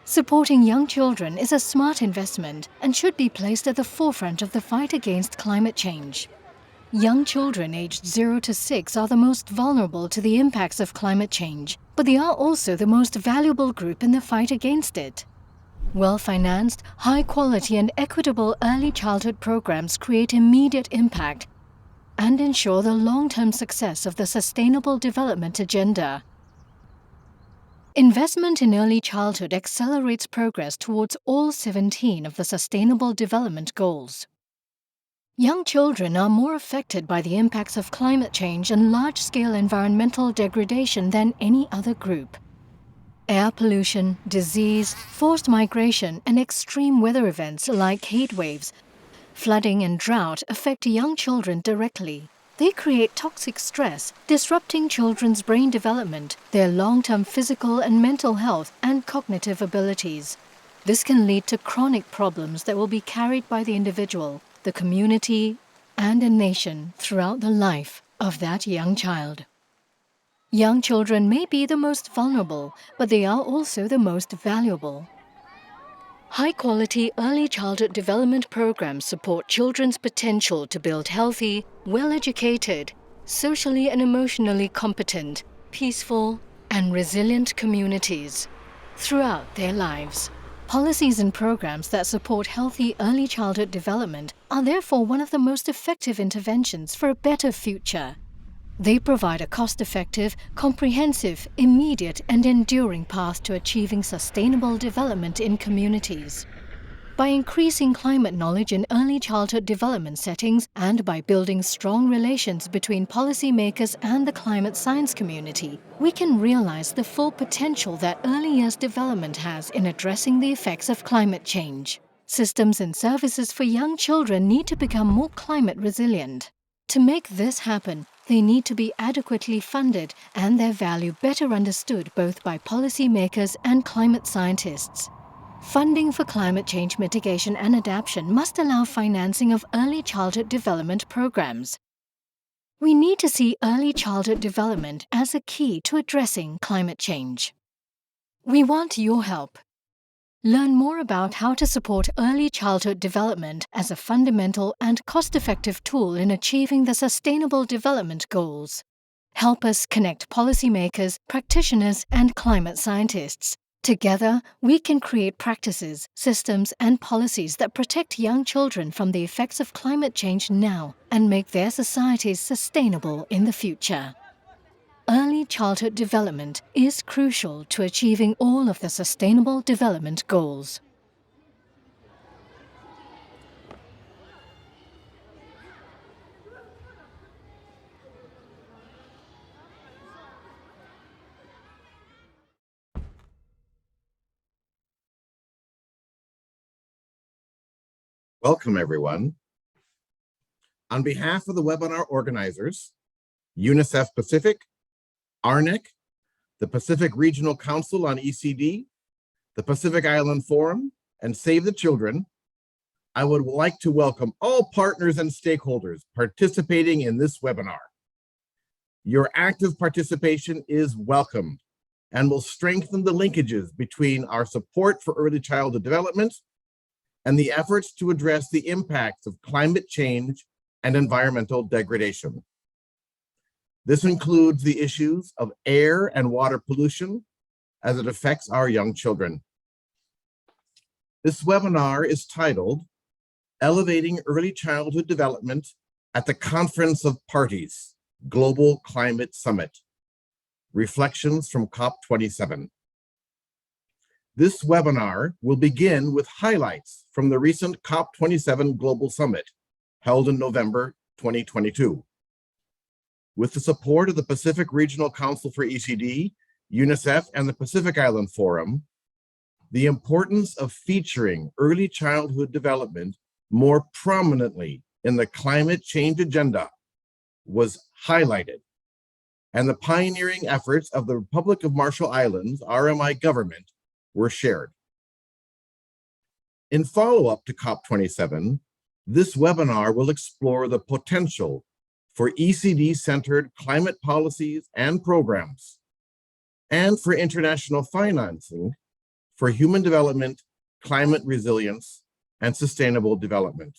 Supporting young children is a smart investment and should be placed at the forefront of the fight against climate change. Young children aged 0 to 6 are the most vulnerable to the impacts of climate change, but they are also the most valuable group in the fight against it. Well-financed, high-quality and equitable early childhood programs create immediate impact and ensure the long-term success of the Sustainable Development Agenda. Investment in early childhood accelerates progress towards all 17 of the Sustainable Development Goals. Young children are more affected by the impacts of climate change and large-scale environmental degradation than any other group. Air pollution, disease, forced migration, and extreme weather events like heat waves, flooding and drought affect young children directly. They create toxic stress, disrupting children's brain development, their long-term physical and mental health, and cognitive abilities. This can lead to chronic problems that will be carried by the individual, the community, and a nation throughout the life of that young child. Young children may be the most vulnerable, but they are also the most valuable. High-quality early childhood development programs support children's potential to build healthy, well-educated, socially and emotionally competent, peaceful, and resilient communities throughout their lives. Policies and programs that support healthy early childhood development are therefore one of the most effective interventions for a better future. They provide a cost-effective, comprehensive, immediate and enduring path to achieving sustainable development in communities. By increasing climate knowledge in early childhood development settings and by building strong relations between policymakers and the climate science community, we can realize the full potential that early years development has in addressing the effects of climate change. Systems and services for young children need to become more climate resilient. To make this happen, they need to be adequately funded and their value better understood both by policymakers and climate scientists. Funding for climate change mitigation and adaptation must allow financing of early childhood development programs. We need to see early childhood development as a key to addressing climate change. We want your help. Learn more about how to support early childhood development as a fundamental and cost-effective tool in achieving the Sustainable Development Goals. Help us connect policymakers, practitioners, and climate scientists. Together, we can create practices, systems, and policies that protect young children from the effects of climate change now and make their societies sustainable in the future. Early childhood development is crucial to achieving all of the Sustainable Development Goals. Welcome, everyone. On behalf of the webinar organizers, UNICEF Pacific, ARNEC, the Pacific Regional Council on ECD, the Pacific Island Forum, and Save the Children, I would like to welcome all partners and stakeholders participating in this webinar. Your active participation is welcomed and will strengthen the linkages between our support for early childhood development and the efforts to address the impacts of climate change and environmental degradation. This includes the issues of air and water pollution as it affects our young children. This webinar is titled, Elevating Early Childhood Development at the Conference of Parties, Global Climate Summit, Reflections from COP27. This webinar will begin with highlights from the recent COP27 Global Summit held in November 2022. With the support of the Pacific Regional Council for ECD, UNICEF, and the Pacific Island Forum, the importance of featuring early childhood development more prominently in the climate change agenda was highlighted, and the pioneering efforts of the Republic of Marshall Islands, RMI government, were shared. In follow-up to COP27, this webinar will explore the potential for ECD-centered climate policies and programs, and for international financing for Human Development, Climate Resilience, and Sustainable Development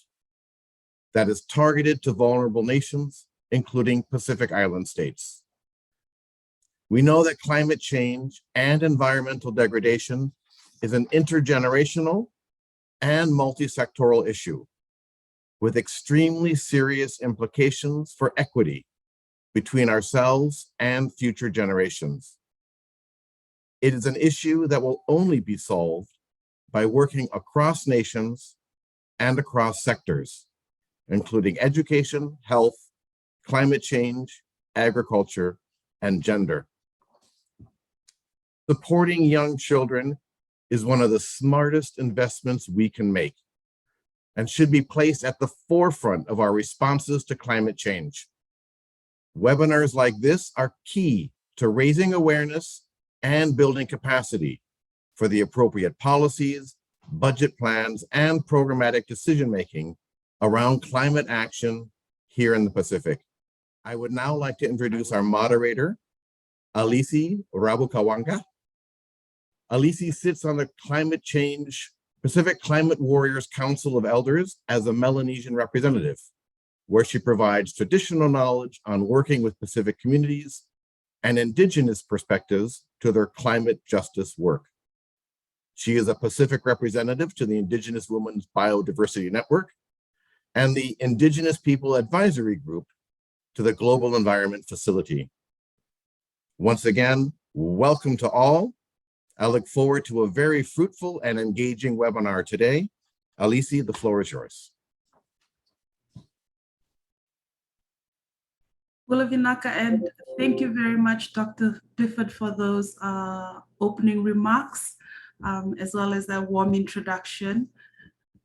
that is targeted to vulnerable nations, including Pacific Island states. We know that climate change and environmental degradation is an intergenerational and multi-sectoral issue with extremely serious implications for equity between ourselves and future generations. It is an issue that will only be solved by working across nations and across sectors, including education, health, climate change, agriculture, and gender. Supporting young children is one of the smartest investments we can make and should be placed at the forefront of our responses to climate change. Webinars like this are key to raising awareness and building capacity for the appropriate policies, budget plans, and programmatic decision-making around climate action here in the Pacific. I would now like to introduce our moderator, Alisi Rabukawaqa. Alisi sits on the Climate Change Pacific Climate Warriors Council of Elders as a Melanesian representative, where she provides traditional knowledge on working with Pacific communities and Indigenous perspectives to their climate justice work. She is a Pacific representative to the Indigenous Women's Biodiversity Network and the Indigenous People Advisory Group to the Global Environment Facility. Once again, welcome to all. I look forward to a very fruitful and engaging webinar today. Alisi, the floor is yours. Wulavinaka, and thank you very much, Dr. Clifford, for those opening remarks, as well as that warm introduction.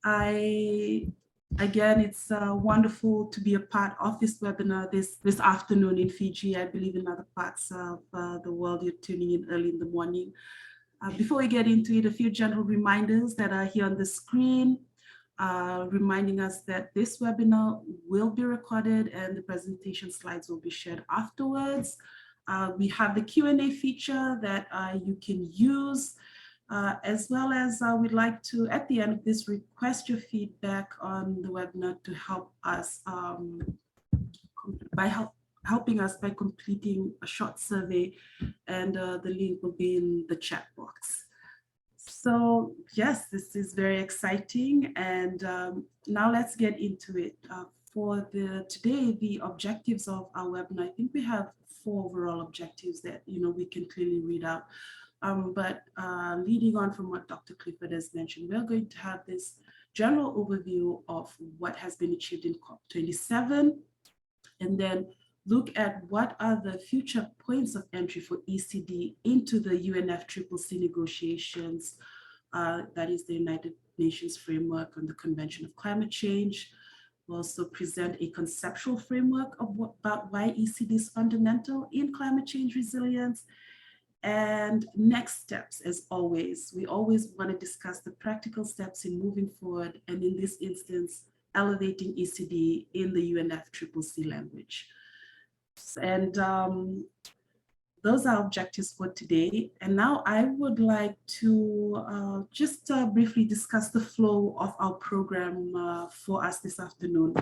Again, it's wonderful to be a part of this webinar this afternoon in Fiji. I believe in other parts of the world, you're tuning in early in the morning. Before we get into it, a few general reminders that are here on the screen, reminding us that this webinar will be recorded and the presentation slides will be shared afterwards. We have the Q&A feature that you can use, as well as we'd like to, at the end of this, request your feedback on the webinar to help us helping us by completing a short survey, and the link will be in the chat box. So yes, this is very exciting, and now let's get into it. For today, the objectives of our webinar, I think we have 4 overall objectives that we can clearly read out. But leading on from what Dr. Clifford has mentioned, we're going to have this general overview of what has been achieved in COP27, and then look at what are the future points of entry for ECD into the UNFCCC negotiations, that is the United Nations Framework on the Convention of Climate Change. We'll also present a conceptual framework about why ECD is fundamental in climate change resilience. And next steps, as always, we always want to discuss the practical steps in moving forward, and in this instance, elevating ECD in the UNFCCC language. And those are objectives for today. And now I would like to just briefly discuss the flow of our program for us this afternoon.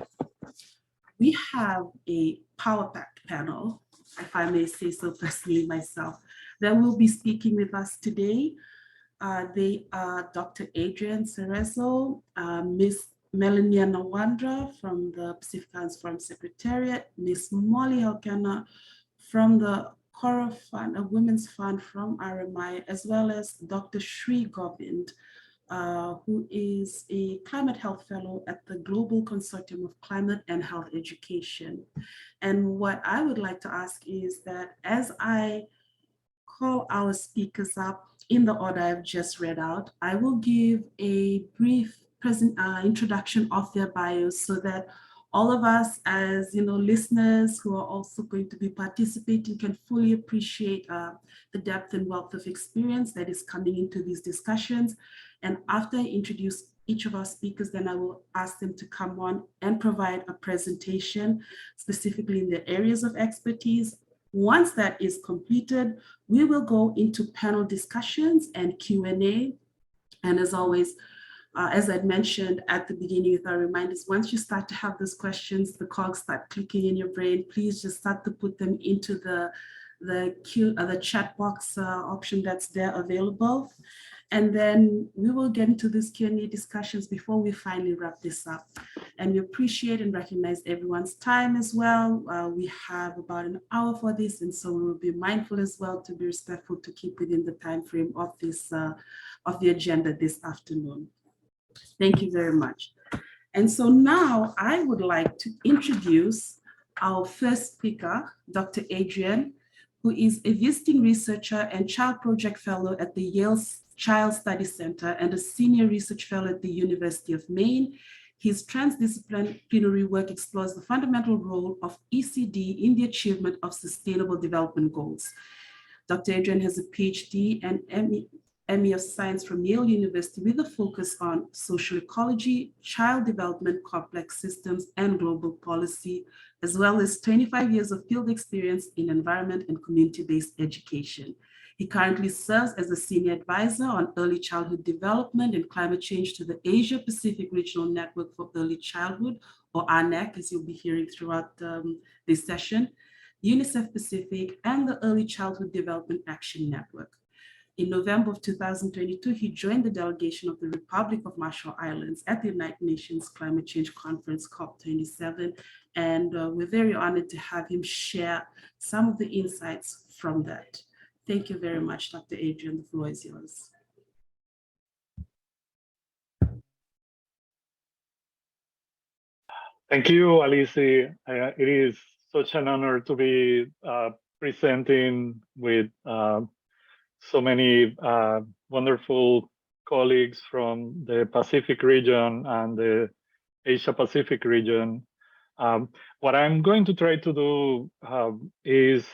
We have a power-packed panel, if I may say so personally myself, that will be speaking with us today. They are Dr. Adrián Cerezo, Ms. Melinia Nawadra from the Pacific Islands Forum Secretariat, Ms. Molly Helkena from the Kora Fund, a Women's Fund from RMI, as well as Dr. Sri Govind, who is a Climate Health Fellow at the Global Consortium of Climate and Health Education. And what I would like to ask is that as I call our speakers up in the order I've just read out, I will give a brief introduction of their bios so that all of us as listeners who are also going to be participating can fully appreciate the depth and wealth of experience that is coming into these discussions. And after I introduce each of our speakers, then I will ask them to come on and provide a presentation specifically in their areas of expertise, Once that is completed, we will go into panel discussions and Q&A. And as always, as I mentioned at the beginning with our reminders, once you start to have those questions, the cogs start clicking in your brain, please just start to put them into the chat box option that's there available. And then we will get into this Q&A discussions before we finally wrap this up. And we appreciate and recognize everyone's time as well. We have about an hour for this, and so we will be mindful as well to be respectful to keep within the time frame of this of the agenda this afternoon. Thank you very much. And so now I would like to introduce our first speaker, Dr. Adrián, who is a visiting researcher and child project fellow at the Yale Child Study Center and a senior research fellow at the University of Maine. His transdisciplinary work explores the fundamental role of ECD in the achievement of Sustainable Development Goals. Dr. Adrián has a PhD and ME of Science from Yale University with a focus on social ecology, child development, complex systems, and global policy, as well as 25 years of field experience in environment and community-based education. He currently serves as a senior advisor on early childhood development and climate change to the Asia Pacific Regional Network for Early Childhood, or ARNEC, as you'll be hearing throughout this session, UNICEF Pacific, and the Early Childhood Development Action Network. In November of 2022, he joined the delegation of the Republic of Marshall Islands at the United Nations Climate Change Conference, COP27, and we're very honored to have him share some of the insights from that. Thank you very much, Dr. Adrián. The floor is yours. Thank you, Alisi. It is such an honor to be presenting with so many wonderful colleagues from the Pacific region and the Asia Pacific region. What I'm going to try to do is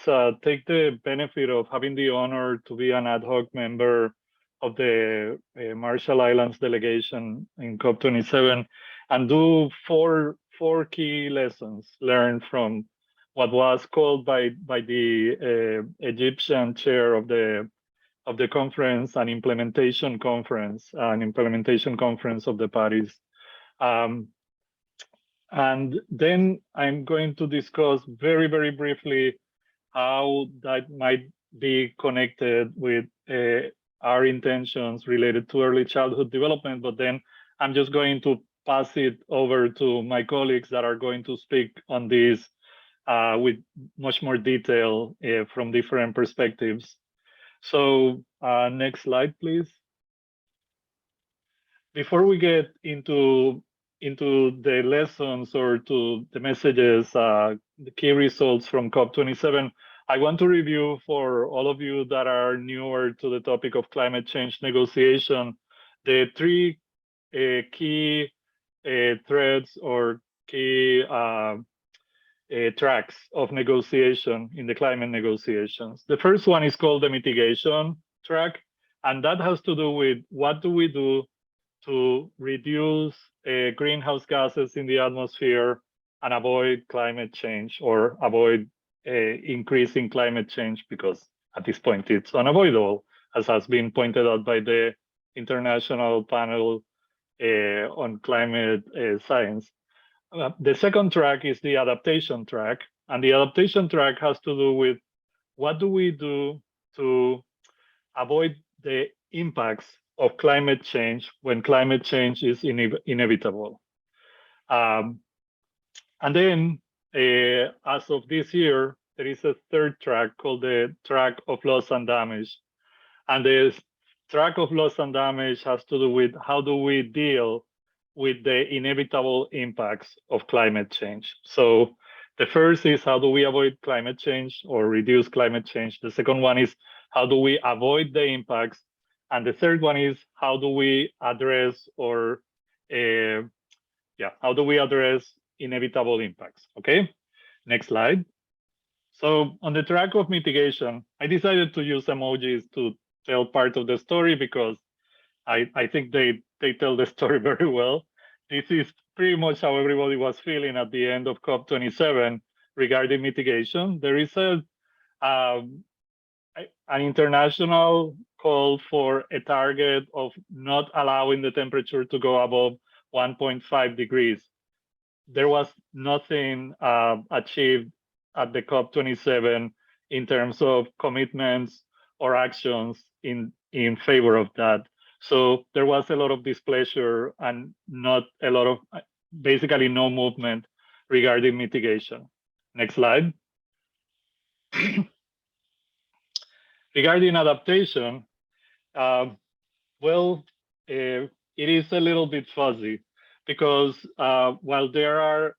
take the benefit of having the honor to be an ad hoc member of the Marshall Islands delegation in COP27 and do four key lessons learned from what was called by the Egyptian chair of the conference an implementation conference of the parties. And then I'm going to discuss very, very briefly how that might be connected with our intentions related to early childhood development. But then I'm just going to pass it over to my colleagues that are going to speak on this with much more detail from different perspectives. So next slide, please. Before we get into the lessons or to the messages, the key results from COP27, I want to review for all of you that are newer to the topic of climate change negotiation, the three key threads or key tracks of negotiation in the climate negotiations. The first one is called the mitigation track, and that has to do with what do we do to reduce greenhouse gases in the atmosphere and avoid climate change or avoid increasing climate change, because at this point it's unavoidable, as has been pointed out by the International Panel on Climate Science. The second track is the adaptation track, and the adaptation track has to do with what do we do to avoid the impacts of climate change when climate change is inevitable. And then, as of this year, there is a third track called the track of loss and damage. And the track of loss and damage has to do with how do we deal with the inevitable impacts of climate change. So the first is how do we avoid climate change or reduce climate change? The second one is how do we avoid the impacts? And the third one is how do we address or how do we address inevitable impacts? Okay, next slide. So on the track of mitigation, I decided to use emojis to tell part of the story because I think they tell the story very well. This is pretty much how everybody was feeling at the end of COP27 regarding mitigation. There is a an international call for a target of not allowing the temperature to go above 1.5 degrees. There was nothing achieved at the COP27 in terms of commitments or actions in favor of that. So there was a lot of displeasure and not a lot of, basically no movement regarding mitigation. Next slide. Regarding adaptation, it is a little bit fuzzy because while there are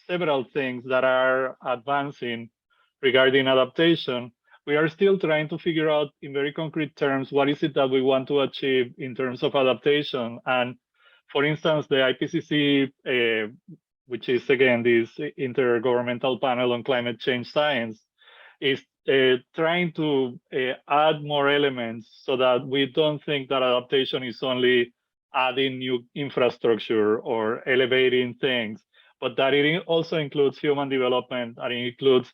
several things that are advancing regarding adaptation, we are still trying to figure out in very concrete terms what is it that we want to achieve in terms of adaptation. And for instance, the IPCC, which is again this Intergovernmental Panel on Climate Change Science, is trying to add more elements so that we don't think that adaptation is only adding new infrastructure or elevating things, but that it also includes human development, and it includes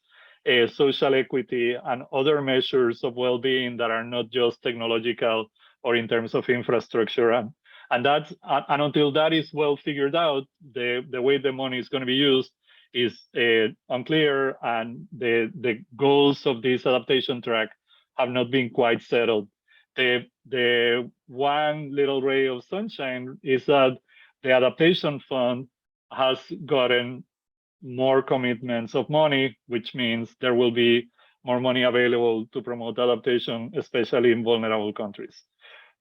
social equity and other measures of well-being that are not just technological or in terms of infrastructure. And until that is well figured out, the way the money is going to be used is unclear, and the goals of this adaptation track have not been quite settled. The one little ray of sunshine is that the adaptation fund has gotten more commitments of money, which means there will be more money available to promote adaptation, especially in vulnerable countries.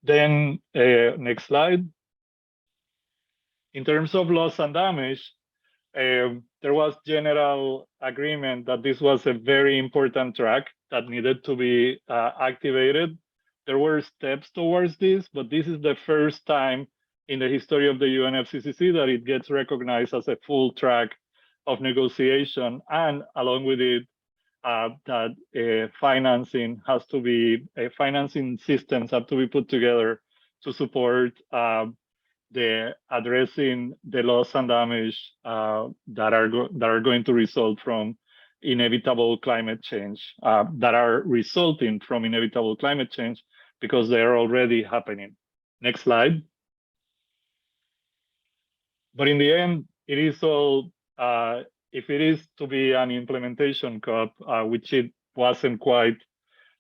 Then next slide. In terms of loss and damage, there was general agreement that this was a very important track that needed to be activated. There were steps towards this, but this is the first time in the history of the UNFCCC that it gets recognized as a full track of negotiation, and along with it, that financing systems have to be put together to support the addressing the loss and damage that are going to result from inevitable climate change, that are resulting from inevitable climate change because they are already happening. Next slide. But in the end, it is all, if it is to be an implementation COP, which it wasn't quite,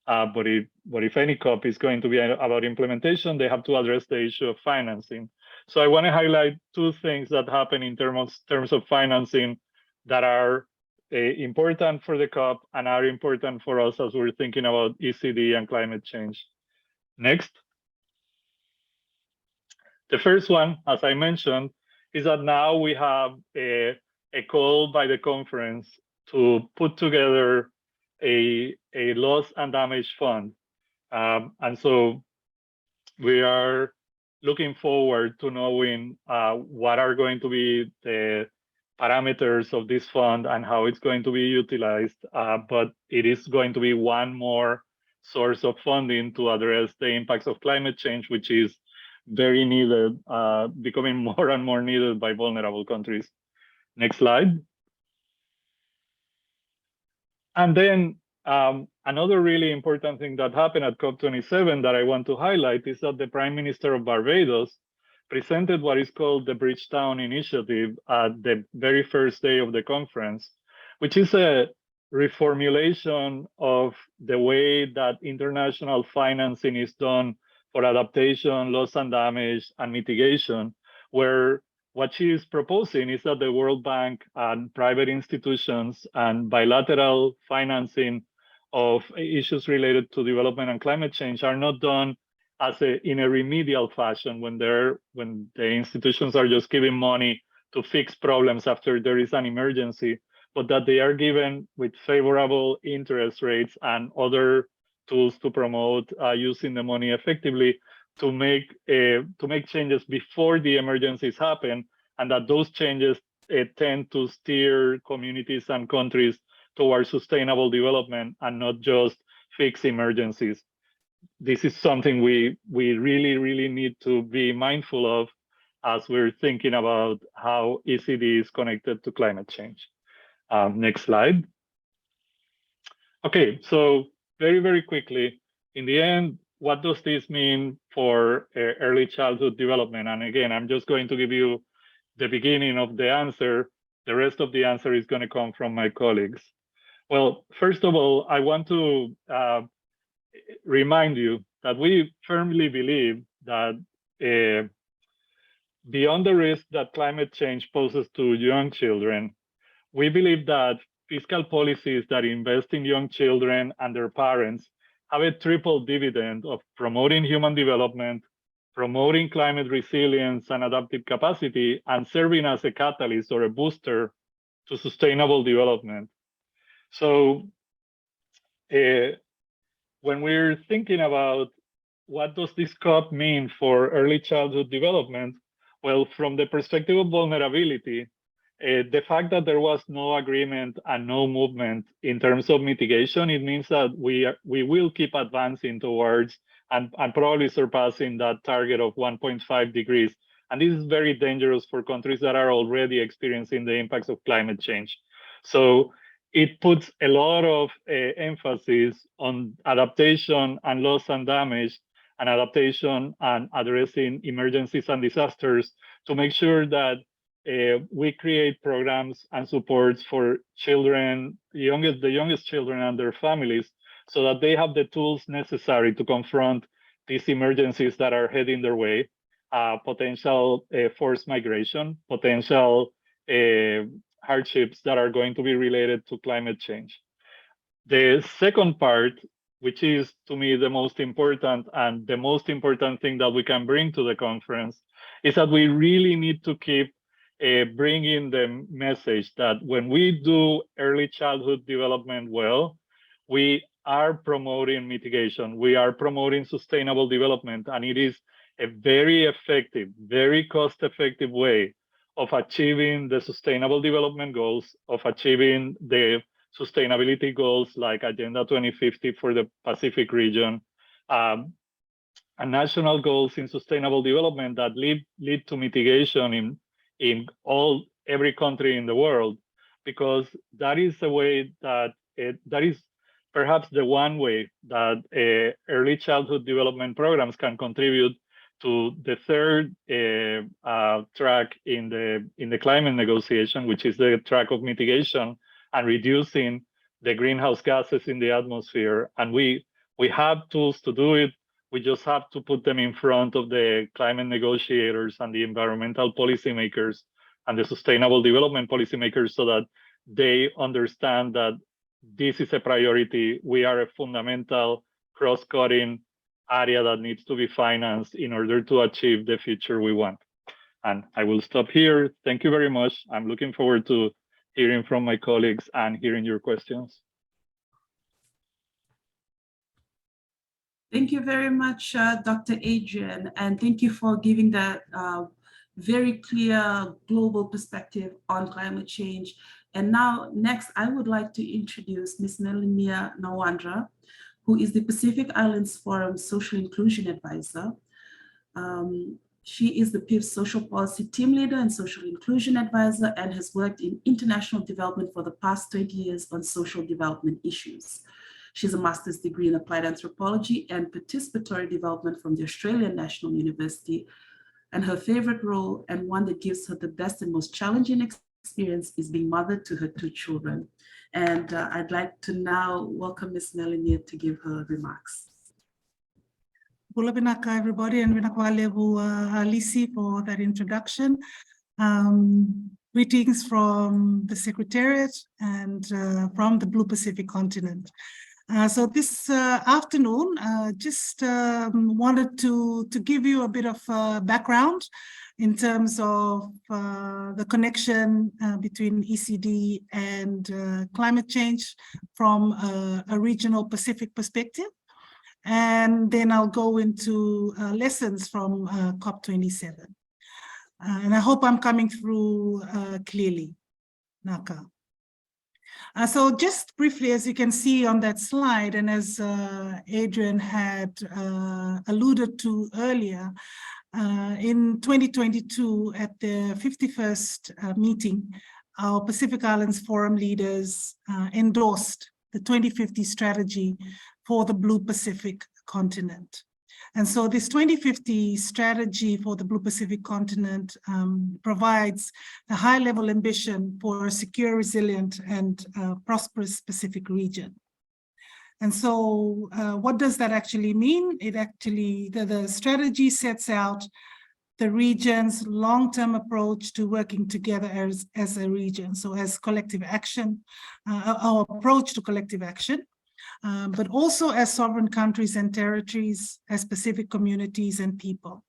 but if any COP is going to be about implementation, they have to address the issue of financing. So I want to highlight two things that happen in terms of financing that are important for the COP and are important for us as we're thinking about ECD and climate change. Next. The first one, as I mentioned, is that now we have a call by the conference to put together a loss and damage fund. And so we are looking forward to knowing what are going to be the parameters of this fund and how it's going to be utilized. But it is going to be one more source of funding to address the impacts of climate change, which is very needed, becoming more and more needed by vulnerable countries. Next slide. And then another really important thing that happened at COP27 that I want to highlight is that the Prime Minister of Barbados presented what is called the Bridgetown Initiative at the very first day of the conference, which is a reformulation of the way that international financing is done for adaptation, loss and damage, and mitigation, where what she is proposing is that the World Bank and private institutions and bilateral financing of issues related to development and climate change are not done as in a remedial fashion when the institutions are just giving money to fix problems after there is an emergency, but that they are given with favorable interest rates and other tools to promote using the money effectively to make changes before the emergencies happen, and that those changes tend to steer communities and countries towards sustainable development and not just fix emergencies. This is something we really, really need to be mindful of as we're thinking about how ECD is connected to climate change. Next slide. Okay, so very, very quickly, in the end, what does this mean for early childhood development? And again, I'm just going to give you the beginning of the answer. The rest of the answer is going to come from my colleagues. Well, first of all, I want to remind you that we firmly believe that beyond the risk that climate change poses to young children, we believe that fiscal policies that invest in young children and their parents have a triple dividend of promoting human development, promoting climate resilience and adaptive capacity, and serving as a catalyst or a booster to sustainable development. So when we're thinking about what does this COP mean for early childhood development, well, from the perspective of vulnerability, the fact that there was no agreement and no movement in terms of mitigation, it means that we will keep advancing towards and probably surpassing that target of 1.5 degrees. And this is very dangerous for countries that are already experiencing the impacts of climate change. So it puts a lot of emphasis on adaptation and loss and damage, and adaptation and addressing emergencies and disasters to make sure that we create programs and supports for children, the youngest children and their families, so that they have the tools necessary to confront these emergencies that are heading their way, potential forced migration, potential hardships that are going to be related to climate change. The second part, which is to me the most important and the most important thing that we can bring to the conference, is that we really need to keep bringing the message that when we do early childhood development well, we are promoting mitigation, we are promoting sustainable development, and it is a very effective, very cost-effective way of achieving the sustainable development goals, of achieving the sustainability goals like Agenda 2050 for the Pacific region, and national goals in sustainable development that lead to mitigation in every country in the world, because that is the way that that is perhaps the one way that early childhood development programs can contribute to the third track in the climate negotiation, which is the track of mitigation and reducing the greenhouse gases in the atmosphere. And we have tools to do it. We just have to put them in front of the climate negotiators and the environmental policymakers and the sustainable development policymakers so that they understand that this is a priority. We are a fundamental cross-cutting area that needs to be financed in order to achieve the future we want. And I will stop here. Thank you very much. I'm looking forward to hearing from my colleagues and hearing your questions. Thank you very much, Dr. Adrián, and thank you for giving that very clear global perspective on climate change. And now, next, I would like to introduce Ms. Melinia Nawadra, who is the Pacific Islands Forum Social Inclusion Advisor. She is the PIFS Social Policy Team Leader and Social Inclusion Advisor and has worked in international development for the past 20 years on social development issues. She has a master's degree in applied anthropology and participatory development from the Australian National University. And her favorite role, and one that gives her the best and most challenging experience, is being mother to her 2 children. And I'd like to now welcome Ms. Melinia to give her remarks. Bula binaka, everybody, and binakawalebu Alisi for that introduction. Greetings from the Secretariat and from the Blue Pacific continent. So this afternoon, just wanted to give you a bit of background in terms of the connection between ECD and climate change from a regional Pacific perspective. And then I'll go into lessons from COP27. And I hope I'm coming through clearly, Naka. So just briefly, as you can see on that slide, and as Adrián had alluded to earlier, in 2022 at the 51st meeting, our Pacific Islands Forum leaders endorsed the 2050 strategy for the Blue Pacific continent. And so this 2050 strategy for the Blue Pacific continent provides a high-level ambition for a secure, resilient, and prosperous Pacific region. And so what does that actually mean? It actually, the strategy sets out the region's long-term approach to working together as a region. So as collective action, our approach to collective action, but also as sovereign countries and territories, as Pacific communities and people.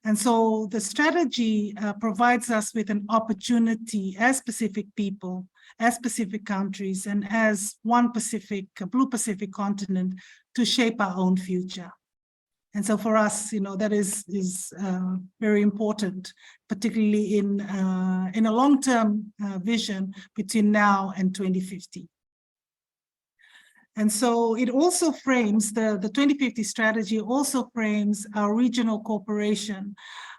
And so the strategy provides us with an opportunity as Pacific people, as Pacific countries, and as one Pacific, Blue Pacific continent to shape our own future. And so for us, that is very important, particularly in a long-term vision between now and 2050. And so it also frames, the 2050 strategy also frames our regional cooperation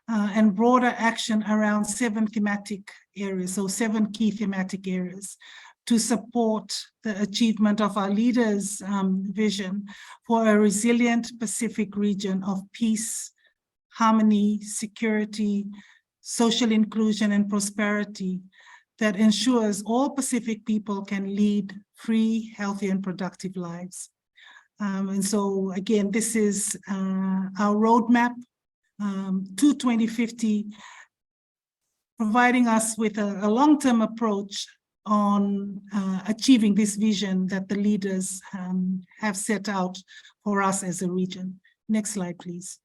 and broader action around 7 thematic areas, so 7 key thematic areas, to support the achievement of our leaders' vision for a resilient Pacific region of peace, harmony, security, social inclusion, and prosperity that ensures all Pacific people can lead free, healthy, and productive lives. And so, again, this is our roadmap to 2050, providing us with a long-term approach on achieving this vision that the leaders have set out for us as a region. Next slide, please.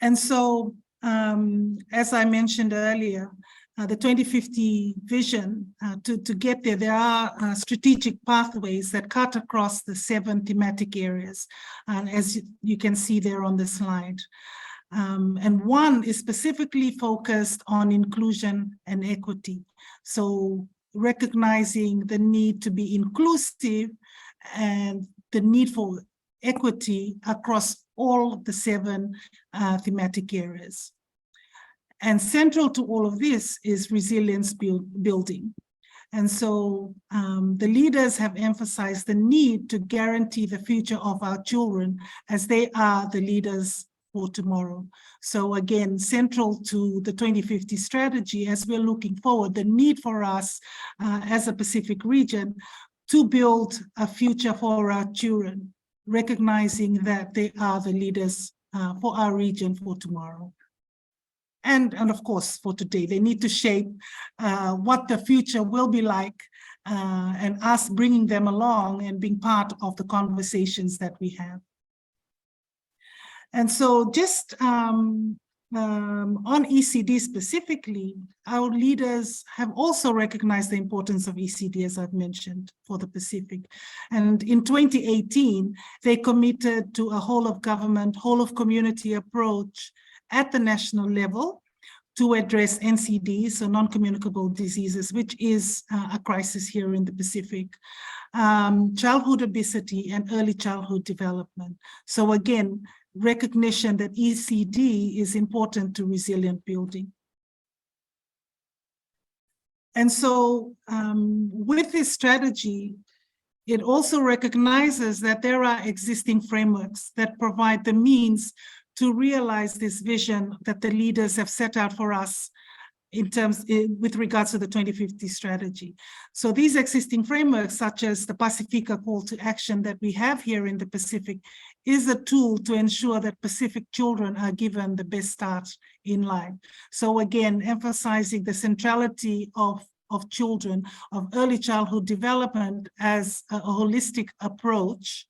And so, as I mentioned earlier, the 2050 vision, to get there, there are strategic pathways that cut across the 7 thematic areas, as you can see there on the slide. And one is specifically focused on inclusion and equity. So recognizing the need to be inclusive and the need for equity across all the 7 thematic areas. And central to all of this is resilience building. And so the leaders have emphasized the need to guarantee the future of our children as they are the leaders for tomorrow. So again, central to the 2050 strategy, as we're looking forward, the need for us as a Pacific region to build a future for our children, recognizing that they are the leaders for our region for tomorrow. And of course, for today, they need to shape what the future will be like, and us bringing them along and being part of the conversations that we have. And so just on ECD specifically, our leaders have also recognized the importance of ECD, as I've mentioned, for the Pacific. And in 2018, they committed to a whole of government, whole of community approach at the national level to address NCDs, so non-communicable diseases, which is a crisis here in the Pacific, childhood obesity, and early childhood development. So again, recognition that ECD is important to resilient building. And so with this strategy, it also recognizes that there are existing frameworks that provide the means to realize this vision that the leaders have set out for us with regards to the 2050 strategy. So these existing frameworks, such as the Pacifica call to action that we have here in the Pacific, is a tool to ensure that Pacific children are given the best start in life. So again, emphasizing the centrality of children, of early childhood development as a holistic approach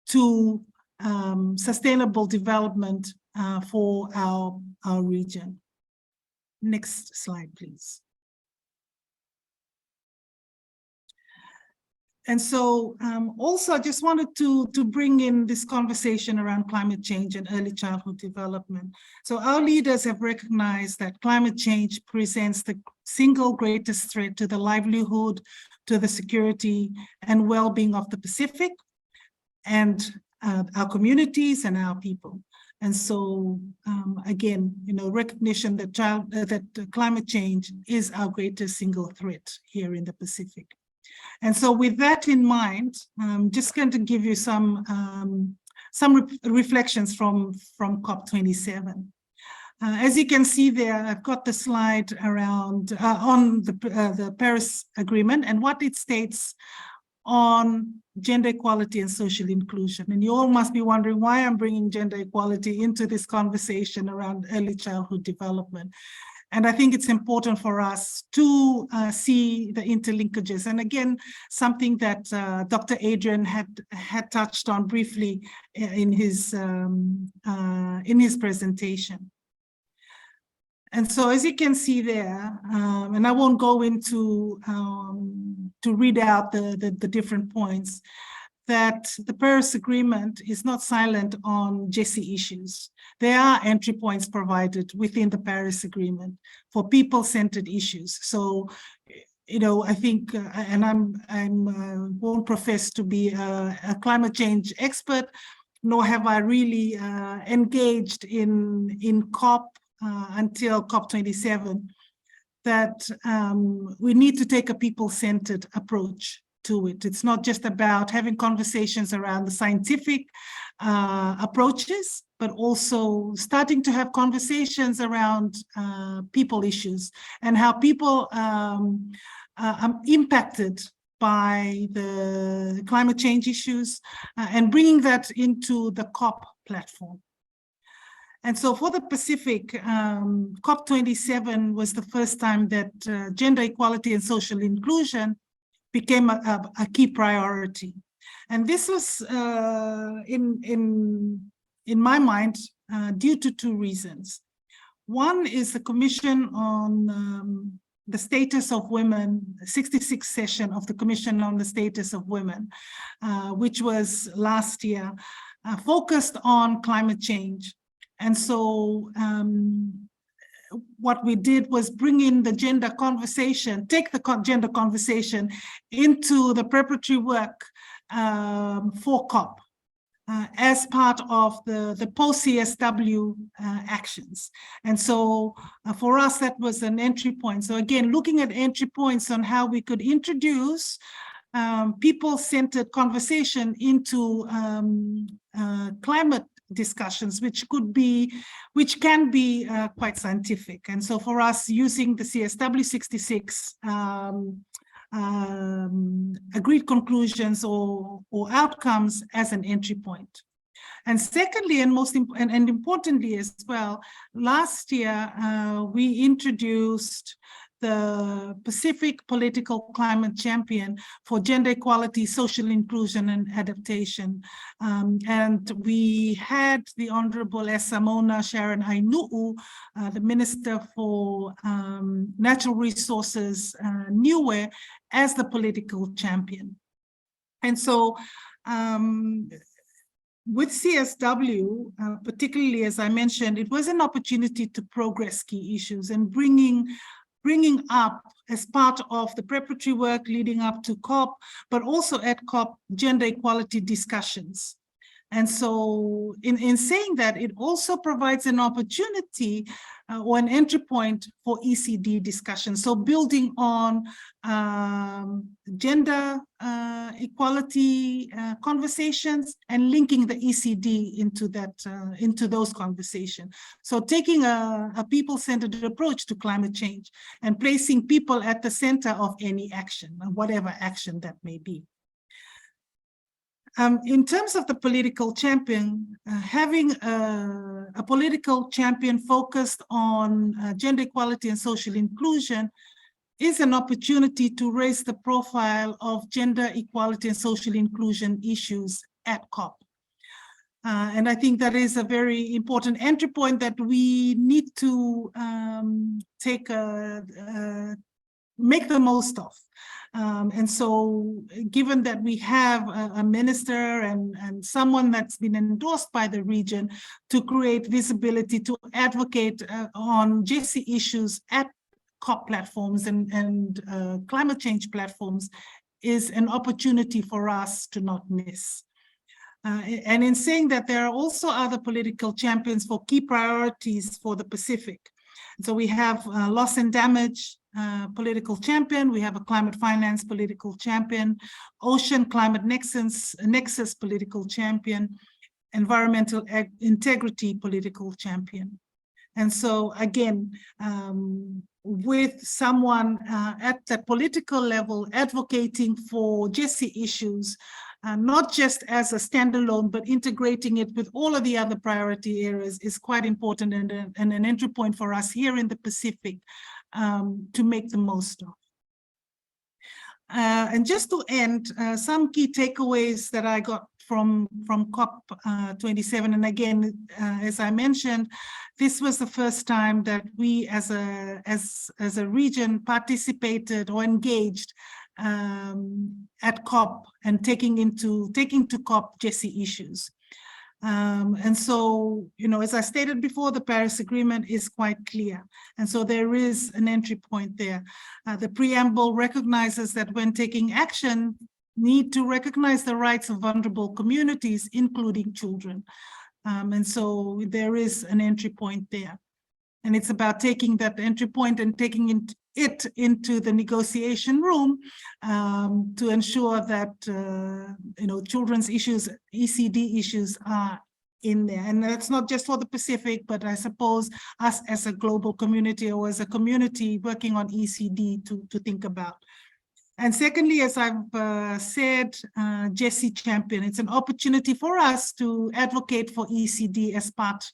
to sustainable development for our region. Next slide, please. And so also I just wanted to bring in this conversation around climate change and early childhood development. So our leaders have recognized that climate change presents the single greatest threat to the livelihood, to the security and well-being of the Pacific and our communities and our people. And so again, recognition that climate change is our greatest single threat here in the Pacific. And so with that in mind, I'm just going to give you some reflections from COP27. As you can see there, I've got the slide around on the Paris Agreement and what it states on gender equality and social inclusion. And you all must be wondering why I'm bringing gender equality into this conversation around early childhood development. And I think it's important for us to see the interlinkages. And again, something that Dr. Adrián had touched on briefly in his presentation. And so, as you can see there, and I won't go into to read out the different points, that the Paris Agreement is not silent on GESI issues. There are entry points provided within the Paris Agreement for people-centered issues. So, I think, and I won't profess to be a climate change expert, nor have I really engaged in COP until COP27, that we need to take a people-centered approach to it. It's not just about having conversations around the scientific approaches, but also starting to have conversations around people issues and how people are impacted by the climate change issues and bringing that into the COP platform. And so for the Pacific, COP27 was the first time that gender equality and social inclusion became a key priority. And this was, in my mind, due to two reasons. One is the Commission on the Status of Women, 66th session of the Commission on the Status of Women, which was last year, focused on climate change. And so what we did was bring in the gender conversation, take the gender conversation into the preparatory work for COP as part of the post-CSW actions. And so for us, that was an entry point. So again, looking at entry points on how we could introduce people-centered conversation into climate discussions, which can be quite scientific. And so for us, using the CSW 66 agreed conclusions or outcomes as an entry point. And secondly, and most importantly as well, last year we introduced the Pacific Political Climate Champion for Gender Equality, Social Inclusion and Adaptation. And we had the Honorable Esamona Sharon Ainuu, the Minister for Natural Resources, Niue, as the political champion. And so with CSW, particularly as I mentioned, it was an opportunity to progress key issues and bringing up as part of the preparatory work leading up to COP, but also at COP, gender equality discussions. And so in saying that, it also provides an opportunity or an entry point for ECD discussion. So building on gender equality conversations and linking the ECD into into those conversations. So taking a people-centered approach to climate change and placing people at the center of any action, whatever action that may be. In terms of the political champion, having a political champion focused on gender equality and social inclusion is an opportunity to raise the profile of gender equality and social inclusion issues at COP. And I think that is a very important entry point that we need to make the most of. And so given that we have a minister and someone that's been endorsed by the region to create visibility, to advocate on GESI issues at COP platforms and climate change platforms is an opportunity for us to not miss. And in saying that, there are also other political champions for key priorities for the Pacific. So we have loss and damage political champion, we have a climate finance political champion, ocean climate nexus political champion, environmental integrity political champion. And so again, with someone at the political level advocating for GESI issues, not just as a standalone, but integrating it with all of the other priority areas is quite important, and an entry point for us here in the Pacific to make the most of. And just to end, some key takeaways that I got from COP27, and again, as I mentioned, this was the first time that we as a region participated or engaged at COP and taking to COP GESI issues. And so, you know, as I stated before, the Paris Agreement is quite clear. And so there is an entry point there. The preamble recognizes that when taking action, need to recognize the rights of vulnerable communities, including children. And so there is an entry point there. And it's about taking that entry point and taking it into the negotiation room to ensure that you know, children's issues, ECD issues are in there. And that's not just for the Pacific, but I suppose us as a global community or as a community working on ECD to think about. And secondly, as I've said, GESI champion, it's an opportunity for us to advocate for ECD as part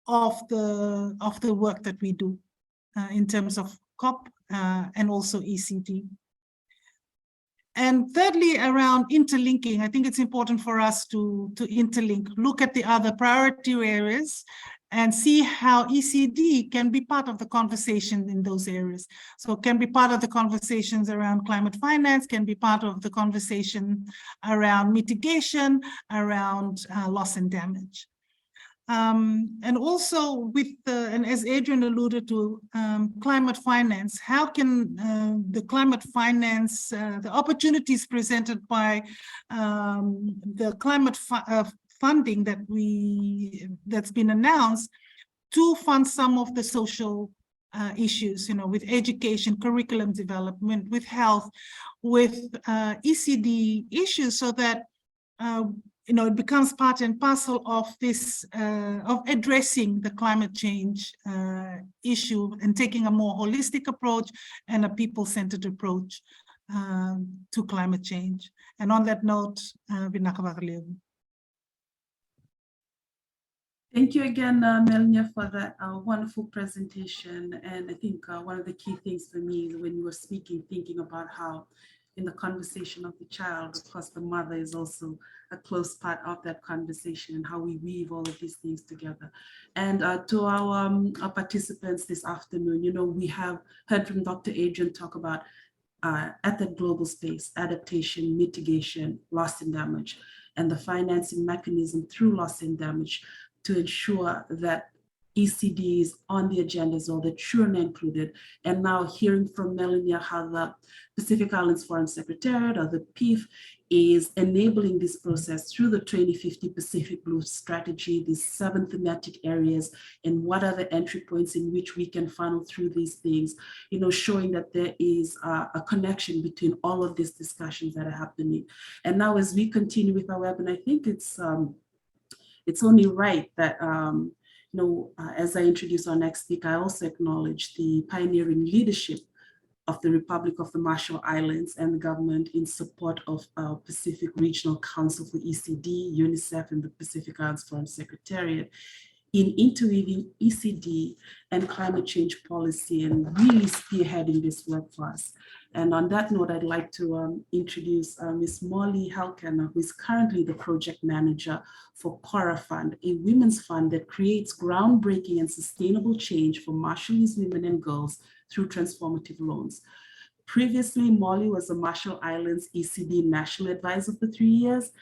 of the work that we do in terms of COP and also ECD. And thirdly, around interlinking, I think it's important for us to interlink, look at the other priority areas and see how ECD can be part of the conversation in those areas. So it can be part of the conversations around climate finance, can be part of the conversation around mitigation, around loss and damage. And also with and as Adrián alluded to, climate finance, how can the climate finance, the opportunities presented by the climate funding that's been announced to fund some of the social issues, you know, with education, curriculum development, with health, with ECD issues, so that you know, it becomes part and parcel of this, of addressing the climate change issue and taking a more holistic approach and a people-centered approach to climate change. And on that note, thank you again, Melinia, for that wonderful presentation. And I think one of the key things for me is when you were speaking, thinking about how in the conversation of the child, of course, the mother is also a close part of that conversation, and how we weave all of these things together. And to our participants this afternoon, you know, we have heard from Dr. Adrián talk about at the global space, adaptation, mitigation, loss and damage, and the financing mechanism through loss and damage to ensure that ECD is on the agendas, or the children included. And now hearing from Melinia how the Pacific Islands Foreign Secretariat, or the PIFS, is enabling this process through the 2050 Pacific Blue Strategy, these 7 thematic areas, and what are the entry points in which we can funnel through these things, you know, showing that there is a connection between all of these discussions that are happening. And now as we continue with our webinar, I think it's only right that you know, as I introduce our next speaker, I also acknowledge the pioneering leadership of the Republic of the Marshall Islands and the government in support of our Pacific Regional Council for ECD, UNICEF, and the Pacific Islands Foreign Secretariat in interweaving ECD and climate change policy and really spearheading this work for us. And on that note, I'd like to introduce Ms. Molly Helkena, who is currently the project manager for Kora Fund, a women's fund that creates groundbreaking and sustainable change for Marshallese women and girls through transformative loans. Previously, Molly was the Marshall Islands ECD National Advisor for 3 years.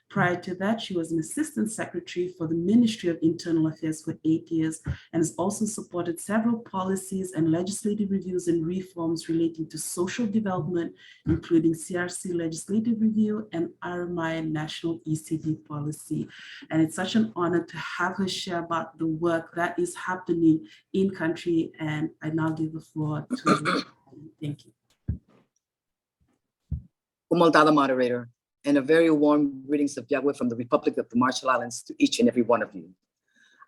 Prior to that, she was an assistant secretary for the Ministry of Internal Affairs for 8 years and has also supported several policies and legislative reviews and reforms relating to social development, including CRC legislative review and RMI national ECD policy. And it's such an honor to have her share about the work that is happening in country. And I now give the floor to thank you. Umaltada moderator, and a very warm greetings of Yahweh from the Republic of the Marshall Islands to each and every one of you.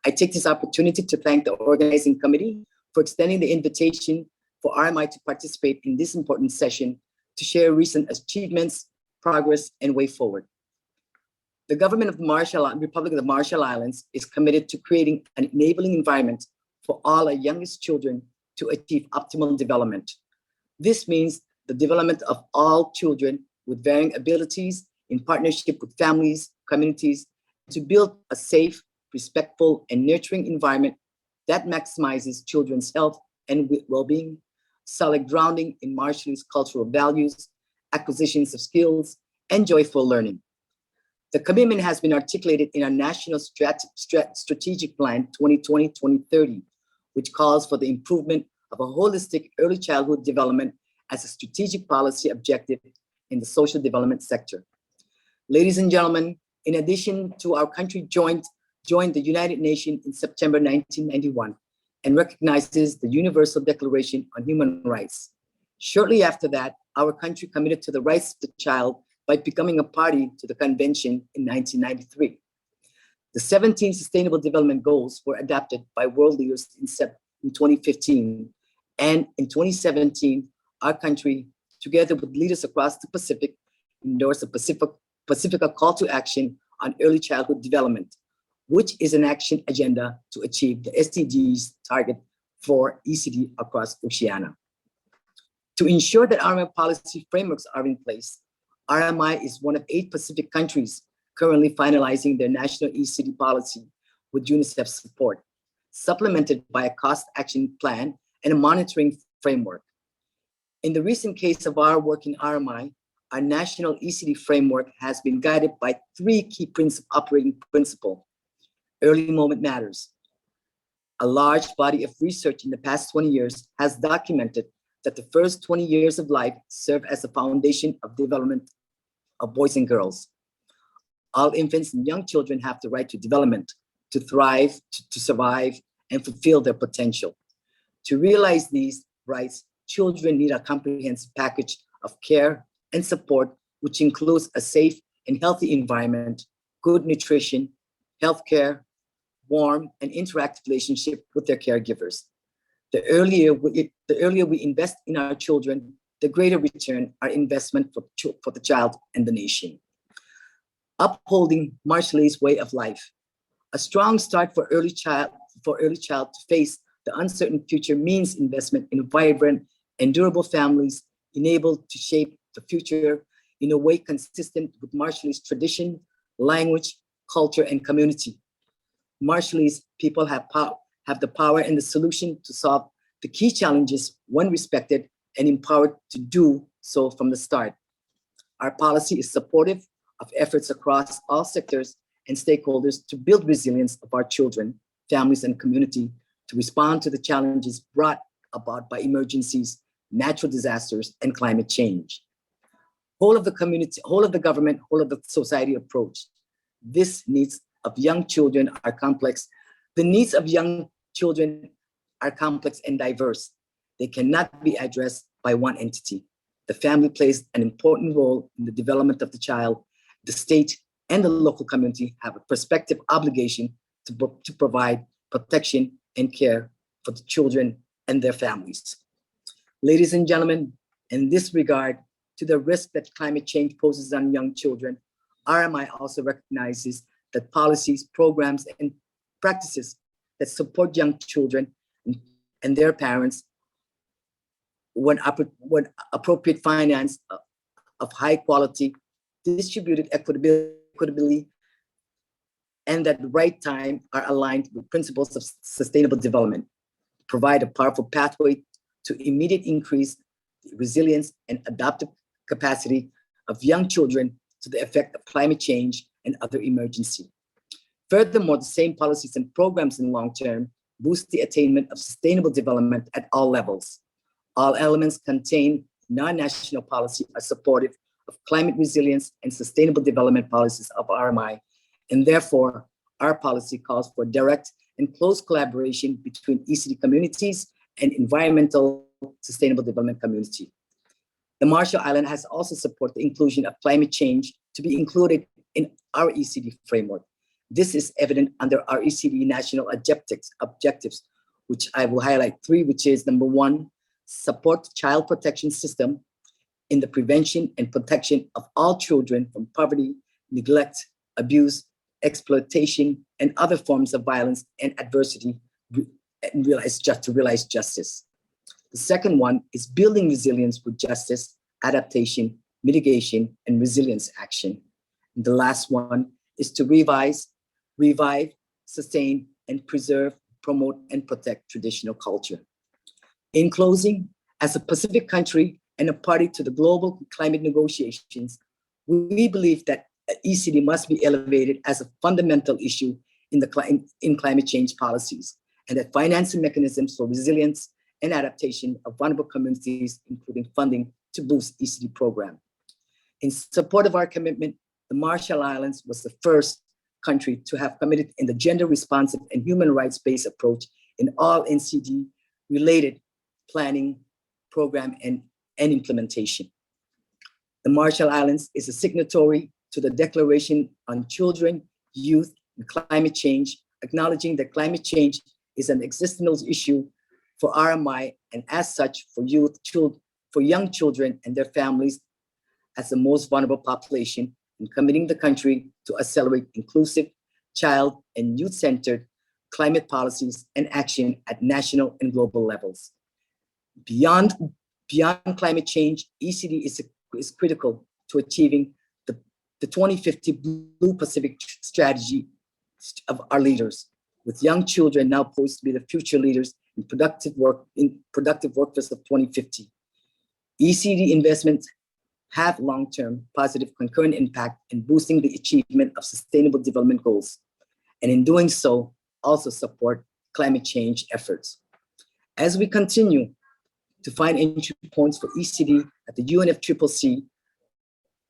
I take this opportunity to thank the organizing committee for extending the invitation for RMI to participate in this important session to share recent achievements, progress, and way forward. The government of the Republic of the Marshall Islands is committed to creating an enabling environment for all our youngest children to achieve optimal development. This means the development of all children with varying abilities in partnership with families, communities, to build a safe, respectful, and nurturing environment that maximizes children's health and well-being, solid grounding in Marshallese cultural values, acquisitions of skills, and joyful learning. The commitment has been articulated in our National Strategic Plan 2020-2030, which calls for the improvement of a holistic early childhood development as a strategic policy objective in the social development sector. Ladies and gentlemen, in addition to our country joined the United Nations in September 1991 and recognizes the Universal Declaration on Human Rights. Shortly after that, our country committed to the rights of the child by becoming a party to the convention in 1993. The 17 Sustainable Development Goals were adopted by world leaders in 2015, and in 2017, our country, together with leaders across the Pacific, endorsed a Pacifica Call to Action on Early Childhood Development, which is an action agenda to achieve the SDGs target for ECD across Oceania. To ensure that RMI policy frameworks are in place, RMI is one of 8 Pacific countries currently finalizing their national ECD policy with UNICEF support, supplemented by a cost action plan and a monitoring framework. In the recent case of our work in RMI, our national ECD framework has been guided by 3 key operating principles. Early moment matters. A large body of research in the past 20 years has documented that the first 20 years of life serve as the foundation of development of boys and girls. All infants and young children have the right to development, to thrive, to survive, and fulfill their potential. To realize these rights, children need a comprehensive package of care and support, which includes a safe and healthy environment, good nutrition, healthcare, warm and interactive relationship with their caregivers. The earlier we invest in our children, the greater return our investment for the child and the nation. Upholding Marshallese way of life. A strong start for early child to face the uncertain future means investment in vibrant and durable families enabled to shape the future in a way consistent with Marshallese tradition, language, culture, and community. Marshallese people have the power and the solution to solve the key challenges when respected and empowered to do so from the start. Our policy is supportive of efforts across all sectors and stakeholders to build resilience of our children, families, and community to respond to the challenges brought about by emergencies, natural disasters, and climate change. Whole of the community, whole of the government, whole of the society approach. This needs of young children are complex. The needs of young children are complex and diverse. They cannot be addressed by one entity. The family plays an important role in the development of the child. The state and the local community have a prospective obligation to provide protection and care for the children and their families. Ladies and gentlemen, in this regard, to the risk that climate change poses on young children, RMI also recognizes that policies, programs, and practices that support young children and their parents when appropriate finance of high quality, distributed equitably, and at the right time are aligned with principles of sustainable development, provide a powerful pathway to immediate increase the resilience and adaptive capacity of young children to the effect of climate change and other emergency. Furthermore, the same policies and programs in long term boost the attainment of sustainable development at all levels. All elements contained in non-national policy are supportive of climate resilience and sustainable development policies of RMI, and therefore, our policy calls for direct and close collaboration between ECD communities and environmental sustainable development community. The Marshall Islands has also supported the inclusion of climate change to be included in our ECD framework. This is evident under our ECD national objectives, which I will highlight 3, which is number 1, support child protection system in the prevention and protection of all children from poverty, neglect, abuse, exploitation, and other forms of violence and adversity, and to realize justice. The second one is building resilience with justice, adaptation, mitigation, and resilience action. And the last one is to revive, sustain, and preserve, promote, and protect traditional culture. In closing, as a Pacific country and a party to the global climate negotiations, we believe that ECD must be elevated as a fundamental issue in climate change policies, and that financing mechanisms for resilience and adaptation of vulnerable communities, including funding to boost ECD program. In support of our commitment, the Marshall Islands was the first country to have committed in the gender responsive and human rights-based approach in all NCD-related planning, program, and implementation. The Marshall Islands is a signatory to the Declaration on Children, Youth, and Climate Change, acknowledging that climate change is an existential issue for RMI, and as such, for young children and their families as the most vulnerable population, and committing the country to accelerate inclusive, child and youth-centered climate policies and action at national and global levels. Beyond climate change, ECD is critical to achieving the 2050 Blue Pacific strategy of our leaders, with young children now poised to be the future leaders in productive workforce of 2050. ECD investments have long-term positive concurrent impact in boosting the achievement of sustainable development goals, and in doing so, also support climate change efforts. As we continue to find entry points for ECD at the UNFCCC,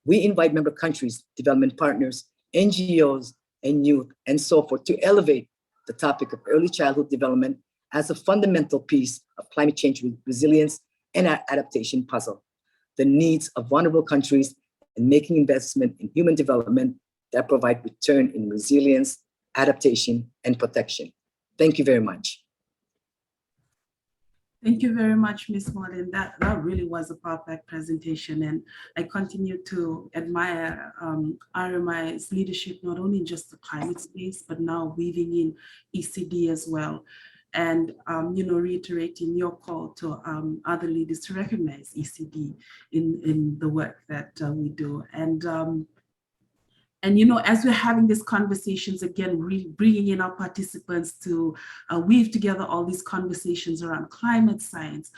we invite member countries, development partners, NGOs, and youth, and so forth, to elevate the topic of early childhood development as a fundamental piece of climate change resilience and adaptation puzzle, the needs of vulnerable countries, and making investment in human development that provide return in resilience, adaptation, and protection. Thank you very much. Thank you very much, Ms. Martin. That really was a perfect presentation, and I continue to admire RMI's leadership, not only in just the climate space, but now weaving in ECD as well. And reiterating your call to other leaders to recognize ECD in the work that we do. And as we're having these conversations, again, bringing in our participants to weave together all these conversations around climate science,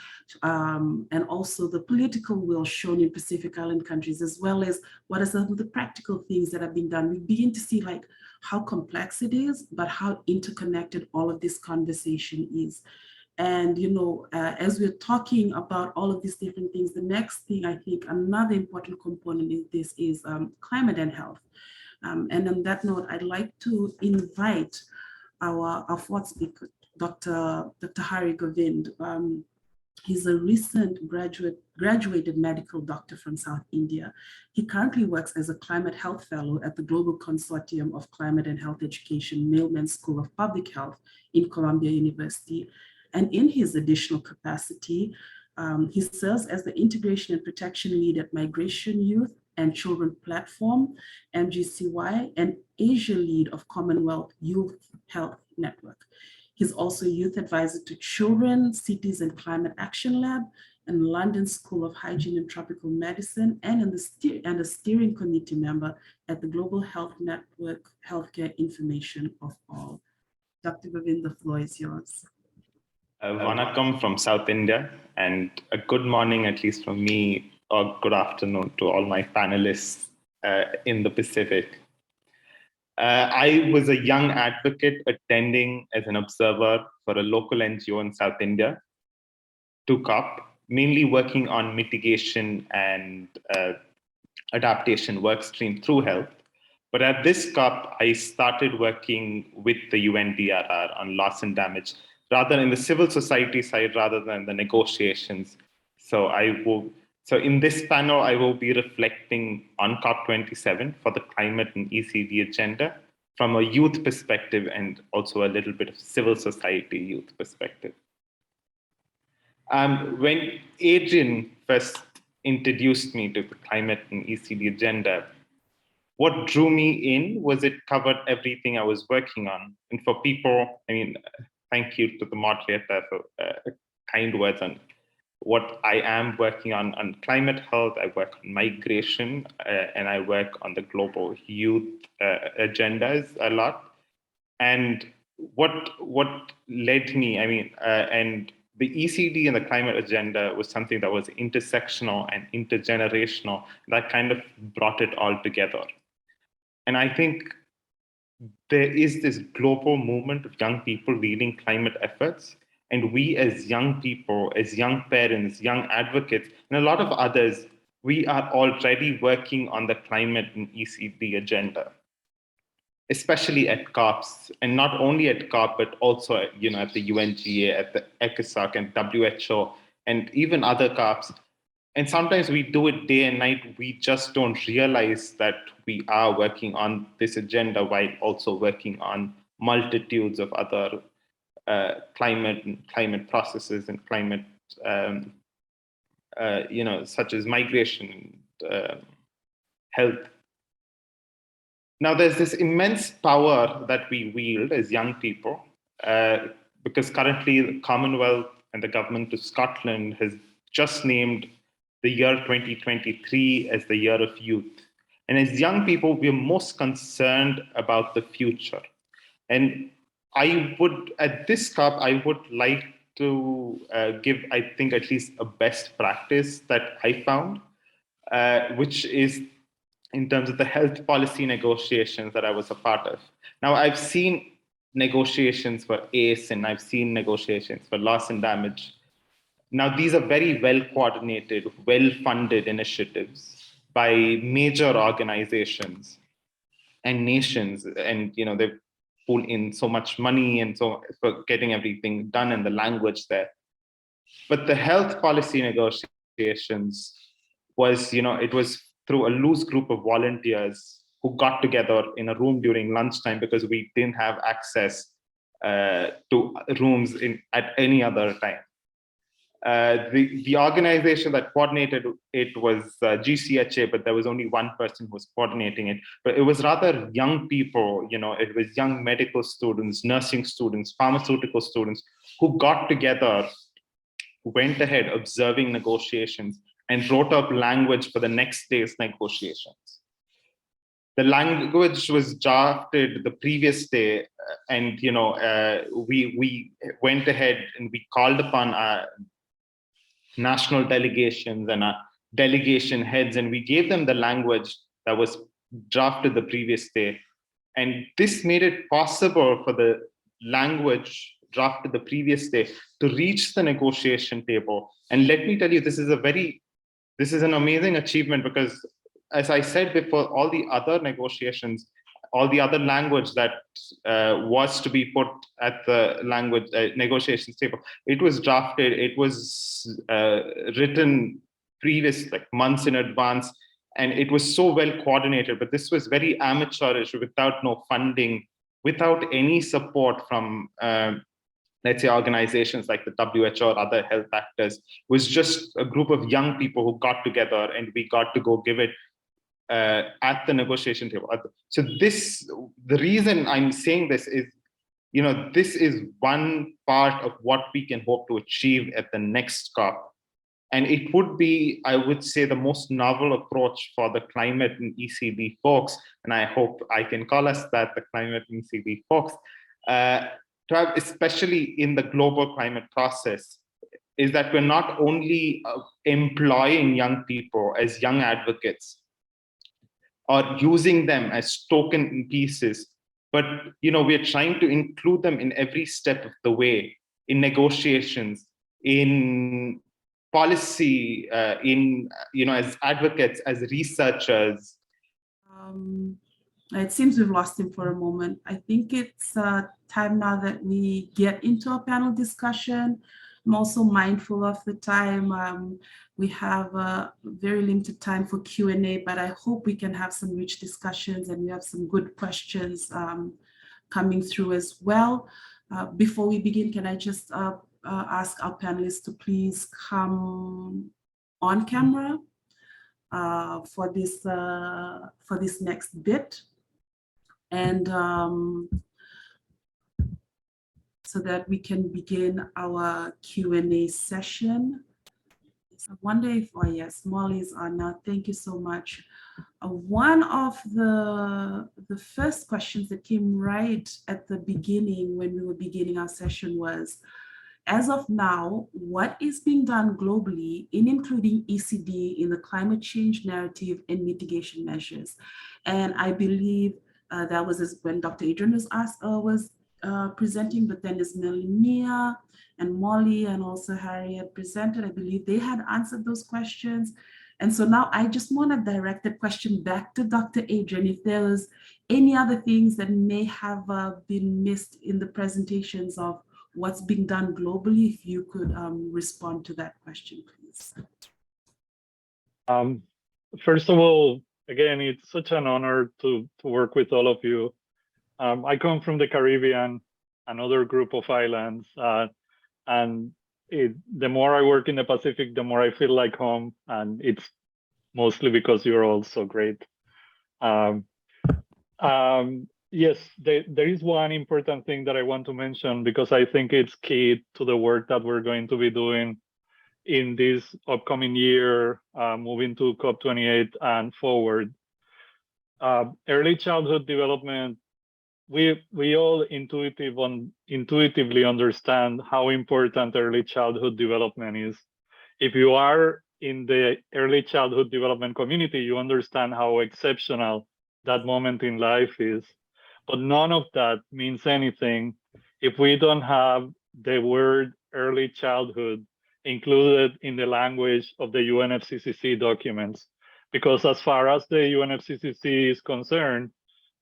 and also the political will shown in Pacific Island countries, as well as what are some of the practical things that have been done. We begin to see how complex it is, but how interconnected all of this conversation is. And, as we're talking about all of these different things, the next thing, I think another important component in this is climate and health. And on that note, I'd like to invite our fourth speaker, Dr. Hari Govind. He's a recent graduated medical doctor from South India. He currently works as a climate health fellow at the Global Consortium of Climate and Health Education Mailman School of Public Health in Columbia University. And in his additional capacity, he serves as the Integration and Protection Lead at Migration Youth and Children Platform, MGCY, and Asia Lead of Commonwealth Youth Health Network. He's also youth advisor to Children, Cities and Climate Action Lab, and London School of Hygiene and Tropical Medicine, and a steering committee member at the Global Health Network Healthcare Information of All. Dr. Govind, the floor is yours. Vanakkam from South India, and a good morning, at least from me, or good afternoon to all my panelists in the Pacific. I was a young advocate attending as an observer for a local NGO in South India to COP, mainly working on mitigation and adaptation workstream through health. But at this COP, I started working with the UNDRR on loss and damage, rather in the civil society side rather than the negotiations. So in this panel, I will be reflecting on COP27 for the climate and ECD agenda from a youth perspective and also a little bit of civil society youth perspective. When Adrián first introduced me to the climate and ECD agenda, what drew me in was it covered everything I was working on. And for people, I mean, thank you to the moderator for kind words on what I am working on climate health. I work on migration, and I work on the global youth agendas a lot. And what led me, I mean, and the ECD and the climate agenda was something that was intersectional and intergenerational that kind of brought it all together. And I think there is this global movement of young people leading climate efforts. And we as young people, as young parents, young advocates, and a lot of others, we are already working on the climate and ECD agenda, especially at COPs, and not only at COP, but also at the UNGA, at the ECOSOC and WHO, and even other COPs. And sometimes we do it day and night. We just don't realize that we are working on this agenda while also working on multitudes of other climate processes and climate, such as migration and health. Now, there's this immense power that we wield as young people, because currently the Commonwealth and the government of Scotland has just named the year 2023 as the year of youth. And as young people, we're most concerned about the future. And I would, at this COP, I would like to give, I think, at least a best practice that I found, which is in terms of the health policy negotiations that I was a part of. Now, I've seen negotiations for ACE and I've seen negotiations for loss and damage. Now, these are very well-coordinated, well-funded initiatives by major organizations and nations, and they pull in so much money and so for getting everything done and the language there. But the health policy negotiations was, it was through a loose group of volunteers who got together in a room during lunchtime because we didn't have access to rooms at any other time. The organization that coordinated it was GCHA, but there was only one person who was coordinating it. But it was rather young people, it was young medical students, nursing students, pharmaceutical students who got together, went ahead observing negotiations and wrote up language for the next day's negotiations. The language was drafted the previous day, and we went ahead and we called upon our national delegations and our delegation heads, and we gave them the language that was drafted the previous day. And this made it possible for the language drafted the previous day to reach the negotiation table. And let me tell you, this is an amazing achievement because, as I said before, all the other negotiations, all the other language that was to be put at the language negotiations table, it was drafted, it was written previous, like months in advance, and it was so well coordinated. But this was very amateurish, without no funding, without any support from, let's say, organizations like the WHO or other health actors. It was just a group of young people who got together, and we got to go give it at the negotiation table. So the reason I'm saying this is, this is one part of what we can hope to achieve at the next COP. And it would be, I would say, the most novel approach for the climate and ECD folks, and I hope I can call us that, the climate and ECD folks, to have, especially in the global climate process, is that we're not only employing young people as young advocates, or using them as token pieces but we're trying to include them in every step of the way, in negotiations, in policy, as advocates, as researchers. It seems we've lost him for a moment. I think it's time now that we get into our panel discussion. I'm also mindful of the time. We have a very limited time for Q&A, but I hope we can have some rich discussions and we have some good questions coming through as well. Before we begin, can I just ask our panelists to please come on camera for this next bit, and so that we can begin our Q&A session. So I wonder if, oh yes, Molly's on now. Thank you so much. One of the first questions that came right at the beginning when we were beginning our session was, as of now, what is being done globally in including ECD in the climate change narrative and mitigation measures? And I believe that was when Dr. Adrián was presenting, but then as Melinia and Molly and also Harry had presented, I believe they had answered those questions. And so now I just want to direct the question back to Dr. Adrián, if there was any other things that may have been missed in the presentations of what's being done globally, if you could respond to that question, please. First of all, again, it's such an honor to work with all of you. I come from the Caribbean, another group of islands, and the more I work in the Pacific, the more I feel like home, and it's mostly because you're all so great. Yes, there is one important thing that I want to mention because I think it's key to the work that we're going to be doing in this upcoming year, moving to COP28 and forward. Early childhood development, we all intuitively understand how important early childhood development is. If you are in the early childhood development community, you understand how exceptional that moment in life is. But none of that means anything if we don't have the word early childhood included in the language of the UNFCCC documents. Because as far as the UNFCCC is concerned,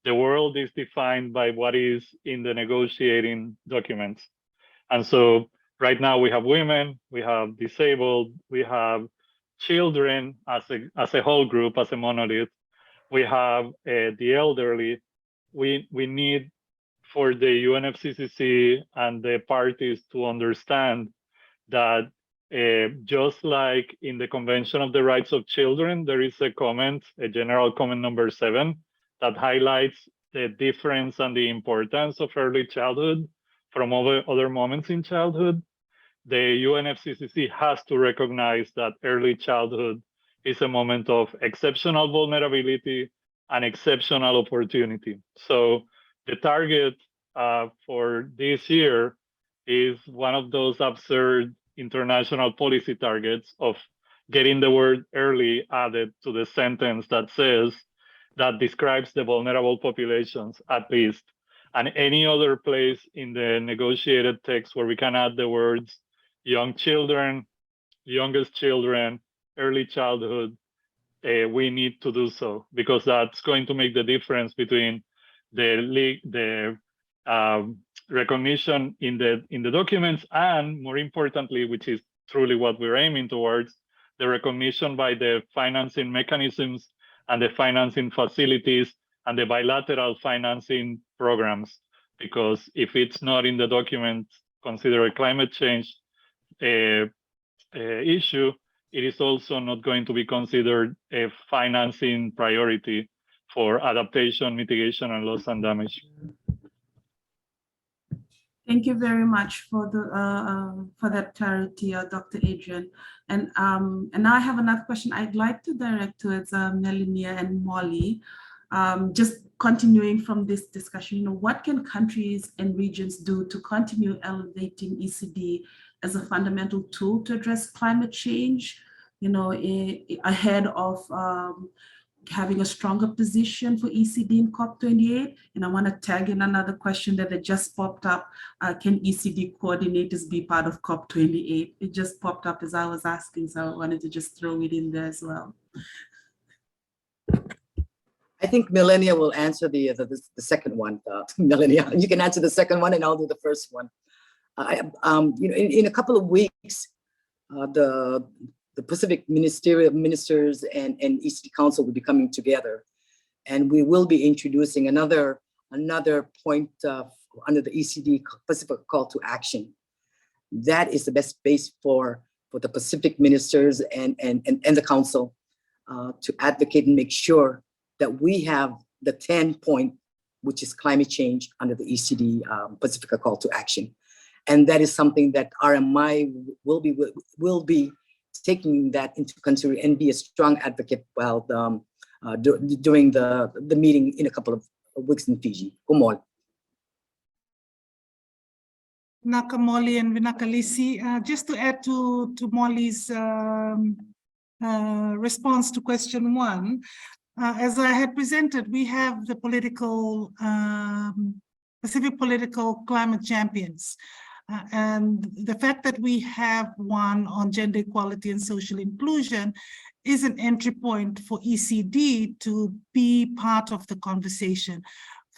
the world is defined by what is in the negotiating documents. And so right now we have women, we have disabled, we have children as a whole group, as a monolith. We have the elderly. We need for the UNFCCC and the parties to understand that just like in the Convention of the Rights of Children, there is a comment, a general comment number 7, that highlights the difference and the importance of early childhood from other moments in childhood. The UNFCCC has to recognize that early childhood is a moment of exceptional vulnerability and exceptional opportunity. So the target for this year is one of those absurd international policy targets of getting the word early added to the sentence that describes the vulnerable populations at least. And any other place in the negotiated text where we can add the words young children, youngest children, early childhood, we need to do so, because that's going to make the difference between the recognition in the documents and, more importantly, which is truly what we're aiming towards, the recognition by the financing mechanisms and the financing facilities and the bilateral financing programs. Because if it's not in the document considered a climate change issue, it is also not going to be considered a financing priority for adaptation, mitigation, and loss and damage. Thank you very much for that clarity, Dr. Adrián. And now I have another question I'd like to direct towards Melinia and Molly. Just continuing from this discussion, what can countries and regions do to continue elevating ECD as a fundamental tool to address climate change, ahead of having a stronger position for ECD in COP28. And I want to tag in another question that just popped up. Can ECD coordinators be part of COP28? It just popped up as I was asking, so I wanted to just throw it in there as well. I think Melinia will answer the second one. Melinia, you can answer the second one, and I'll do the first one. In a couple of weeks, the Pacific Ministers and ECD Council will be coming together, and we will be introducing another point under the ECD Pacific Call to Action. That is the best base for the Pacific Ministers and the Council to advocate and make sure that we have the 10-point, which is climate change, under the ECD Pacific Call to Action. And that is something that RMI will be taking that into consideration and be a strong advocate while during the meeting in a couple of weeks in Fiji. Kumol. Naka Molly and Vinaka Alisi, just to add to Molly's response to question one, as I had presented, we have the Pacific political climate champions. And the fact that we have one on gender equality and social inclusion is an entry point for ECD to be part of the conversation,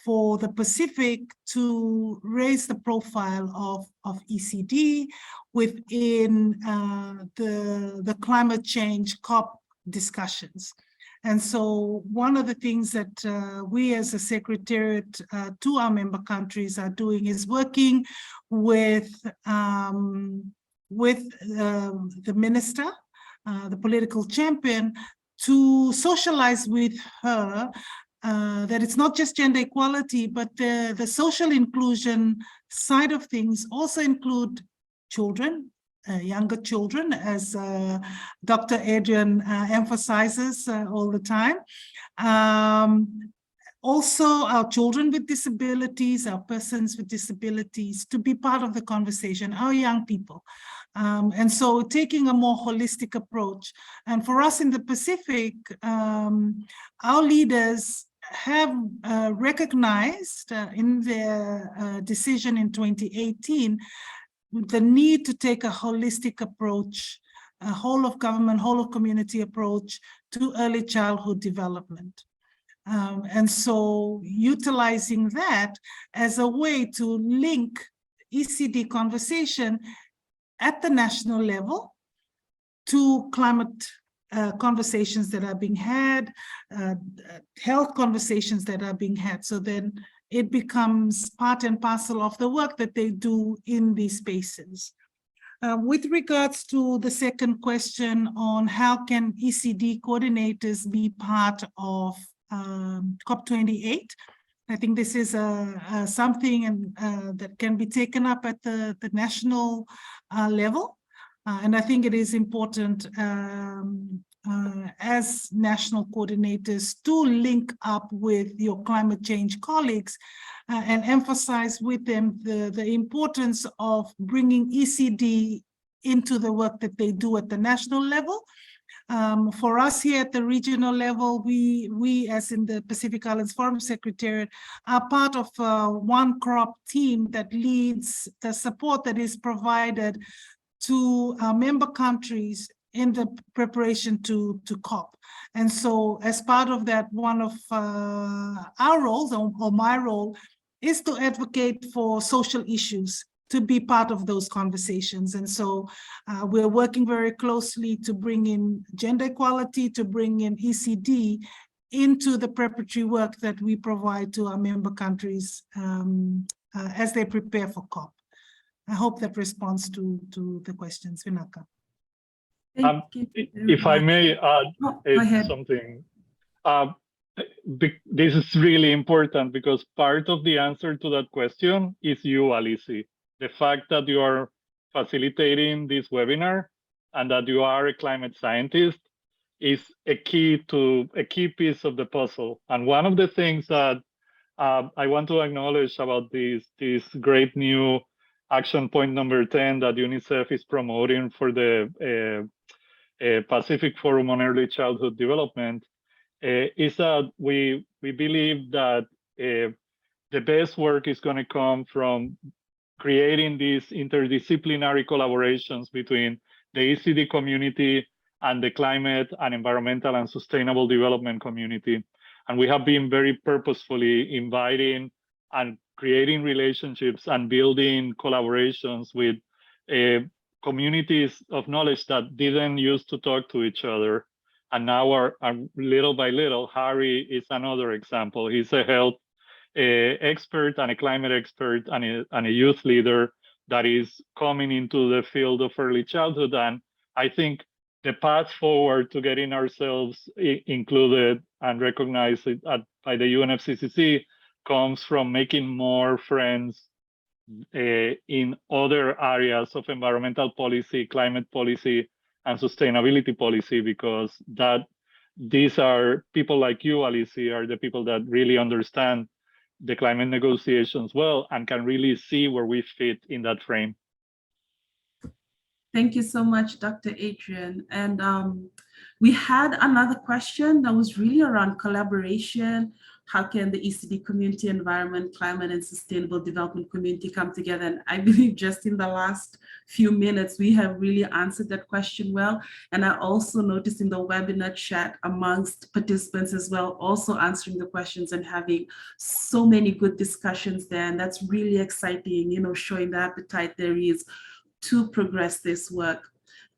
for the Pacific to raise the profile of ECD within the climate change COP discussions. And so one of the things that we as a secretariat to our member countries are doing is working with the minister, the political champion, to socialize with her that it's not just gender equality, but the social inclusion side of things also include children, younger children, as Dr. Adrián emphasizes all the time. Also, our children with disabilities, our persons with disabilities, to be part of the conversation, our young people. And so taking a more holistic approach. And for us in the Pacific, our leaders have recognized in their decision in 2018 the need to take a holistic approach, a whole of government, whole of community approach to early childhood development. And so utilizing that as a way to link ECD conversation at the national level to climate conversations that are being had, health conversations that are being had. So then it becomes part and parcel of the work that they do in these spaces. With regards to the second question on how can ECD coordinators be part of COP28, I think this is something that can be taken up at the national level. And I think it is important as national coordinators to link up with your climate change colleagues and emphasize with them the importance of bringing ECD into the work that they do at the national level. For us here at the regional level, we as in the Pacific Islands Forum Secretariat are part of one CROP team that leads the support that is provided to our member countries in the preparation to COP. And so as part of that, one of our roles, or my role, is to advocate for social issues, to be part of those conversations. And so we're working very closely to bring in gender equality, to bring in ECD into the preparatory work that we provide to our member countries as they prepare for COP. I hope that responds to the questions, Vinaka. If I may add something, this is really important because part of the answer to that question is you, Alisi. The fact that you are facilitating this webinar and that you are a climate scientist is a key piece of the puzzle. And one of the things that I want to acknowledge about this great new action point number 10 that UNICEF is promoting for the Pacific Forum on Early Childhood Development is that we believe that the best work is going to come from creating these interdisciplinary collaborations between the ECD community and the climate and environmental and sustainable development community. And we have been very purposefully inviting and creating relationships and building collaborations with communities of knowledge that didn't used to talk to each other. And now are little by little. Hari is another example. He's a health expert and a climate expert and a youth leader that is coming into the field of early childhood. And I think the path forward to getting ourselves included and recognized by the UNFCCC comes from making more friends in other areas of environmental policy, climate policy, and sustainability policy, because these are people like you, Alisi, are the people that really understand the climate negotiations well and can really see where we fit in that frame. Thank you so much, Dr. Adrián. And we had another question that was really around collaboration. How can the ECD community, environment, climate, and sustainable development community come together? And I believe just in the last few minutes, we have really answered that question well. And I also noticed in the webinar chat amongst participants as well, also answering the questions and having so many good discussions there. And that's really exciting, showing the appetite there is to progress this work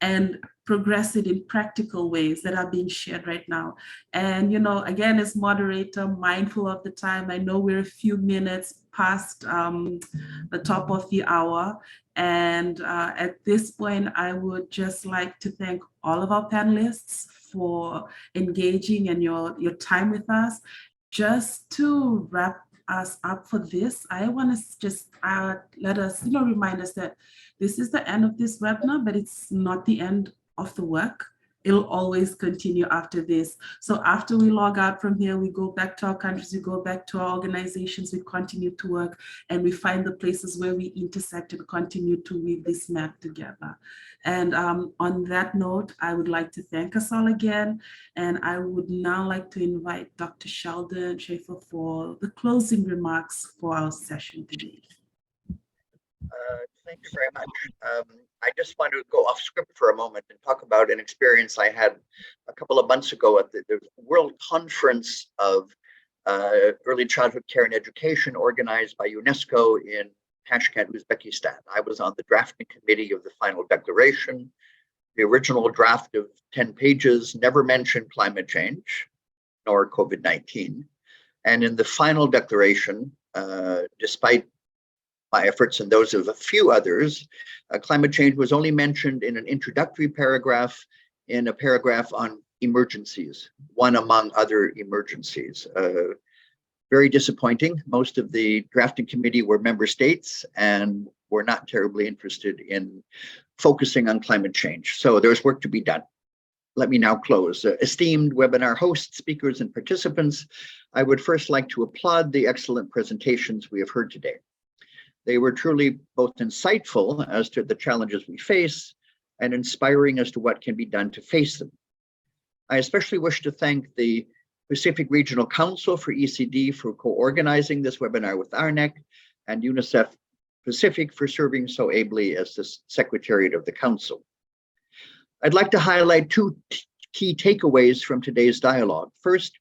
and progress it in practical ways that are being shared right now. And, again, as moderator, mindful of the time, I know we're a few minutes past the top of the hour. And at this point, I would just like to thank all of our panelists for engaging and your time with us. Just to wrap us up for this, I want to just let us, remind us that this is the end of this webinar, but it's not the end of the work. It'll always continue after this. So after we log out from here, we go back to our countries, we go back to our organizations, we continue to work, and we find the places where we intersect and continue to weave this map together. And on that note, I would like to thank us all again. And I would now like to invite Dr. Sheldon Shaeffer for the closing remarks for our session today. Thank you very much. I just want to go off script for a moment and talk about an experience I had a couple of months ago at the World Conference of Early Childhood Care and Education organized by UNESCO in Tashkent, Uzbekistan. I was on the drafting committee of the final declaration. The original draft of 10 pages never mentioned climate change nor COVID-19. And in the final declaration, despite my efforts and those of a few others, climate change was only mentioned in an introductory paragraph, in a paragraph on emergencies, one among other emergencies. Very disappointing. Most of the drafting committee were member states and were not terribly interested in focusing on climate change. So there's work to be done. Let me now close. Esteemed webinar hosts, speakers, and participants, I would first like to applaud the excellent presentations we have heard today. They were truly both insightful as to the challenges we face and inspiring as to what can be done to face them. I especially wish to thank the Pacific Regional Council for ECD for co-organizing this webinar with ARNEC, and UNICEF Pacific for serving so ably as the Secretariat of the Council. I'd like to highlight two key takeaways from today's dialogue. First,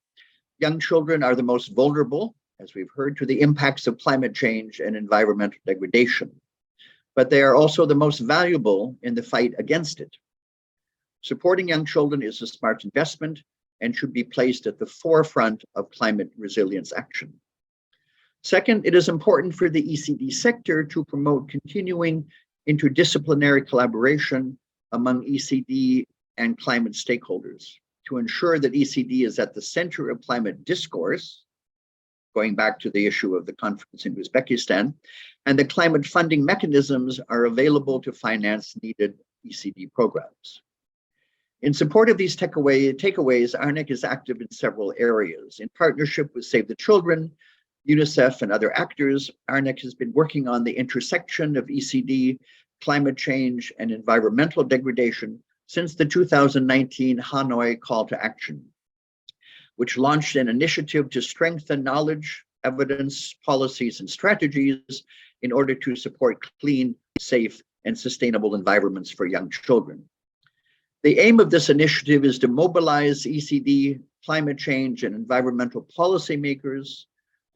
young children are the most vulnerable, as we've heard, to the impacts of climate change and environmental degradation, but they are also the most valuable in the fight against it. Supporting young children is a smart investment and should be placed at the forefront of climate resilience action. Second, it is important for the ECD sector to promote continuing interdisciplinary collaboration among ECD and climate stakeholders to ensure that ECD is at the center of climate discourse, going back to the issue of the conference in Uzbekistan, and the climate funding mechanisms are available to finance needed ECD programs. In support of these takeaways, ARNEC is active in several areas. In partnership with Save the Children, UNICEF, and other actors, ARNEC has been working on the intersection of ECD, climate change, and environmental degradation since the 2019 Hanoi Call to Action. which launched an initiative to strengthen knowledge, evidence, policies, and strategies in order to support clean, safe, and sustainable environments for young children. The aim of this initiative is to mobilize ECD, climate change, and environmental policymakers,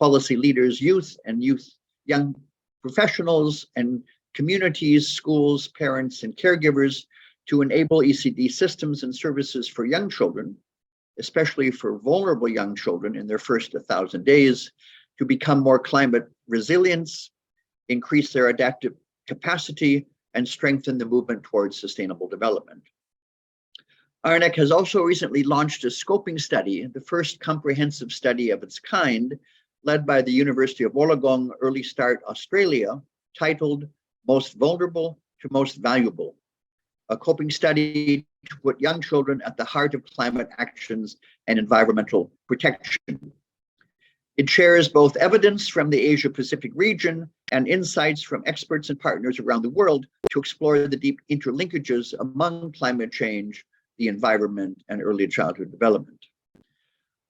policy leaders, young professionals, and communities, schools, parents, and caregivers to enable ECD systems and services for young children, especially for vulnerable young children in their first 1,000 days, to become more climate resilient, increase their adaptive capacity, and strengthen the movement towards sustainable development. ARNEC has also recently launched a scoping study, the first comprehensive study of its kind, led by the University of Wollongong Early Start Australia, titled Most Vulnerable to Most Valuable, a coping study to put young children at the heart of climate actions and environmental protection. It shares both evidence from the Asia-Pacific region and insights from experts and partners around the world to explore the deep interlinkages among climate change, the environment, and early childhood development.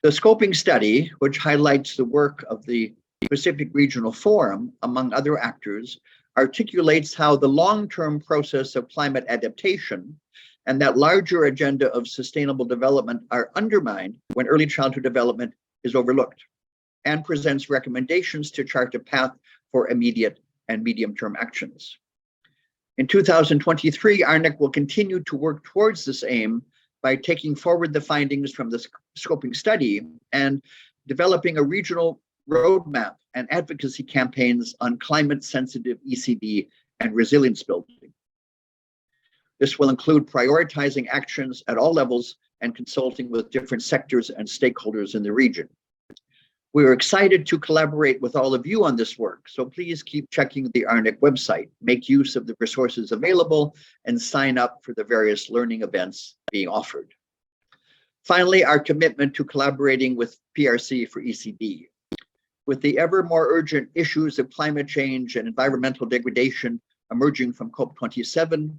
The scoping study, which highlights the work of the Pacific Regional Forum, among other actors, articulates how the long-term process of climate adaptation and that larger agenda of sustainable development are undermined when early childhood development is overlooked, and presents recommendations to chart a path for immediate and medium-term actions. In 2023, ARNEC will continue to work towards this aim by taking forward the findings from the scoping study and developing a regional roadmap and advocacy campaigns on climate-sensitive ECD and resilience building. This will include prioritizing actions at all levels and consulting with different sectors and stakeholders in the region. We are excited to collaborate with all of you on this work, so please keep checking the ARNEC website, make use of the resources available, and sign up for the various learning events being offered. Finally, our commitment to collaborating with PRC for ECD. With the ever more urgent issues of climate change and environmental degradation emerging from COP27,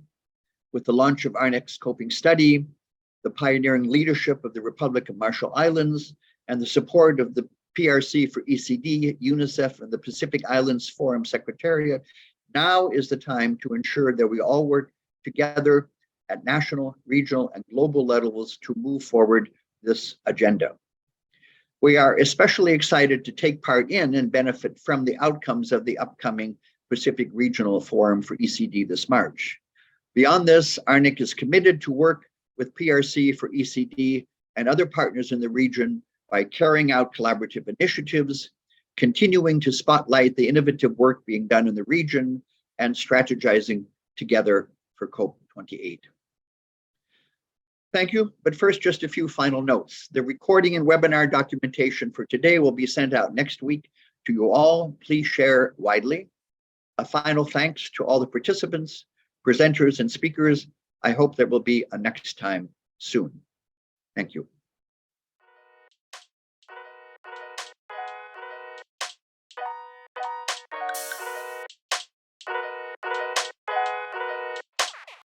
with the launch of ARNEC's coping study, the pioneering leadership of the Republic of Marshall Islands, and the support of the PRC for ECD, UNICEF, and the Pacific Islands Forum Secretariat, now is the time to ensure that we all work together at national, regional, and global levels to move forward this agenda. We are especially excited to take part in and benefit from the outcomes of the upcoming Pacific Regional Forum for ECD this March. Beyond this, ARNEC is committed to work with PRC for ECD and other partners in the region by carrying out collaborative initiatives, continuing to spotlight the innovative work being done in the region, and strategizing together for COP28. Thank you, but first, just a few final notes. The recording and webinar documentation for today will be sent out next week to you all. Please share widely. A final thanks to all the participants, presenters, and speakers. I hope there will be a next time soon. Thank you.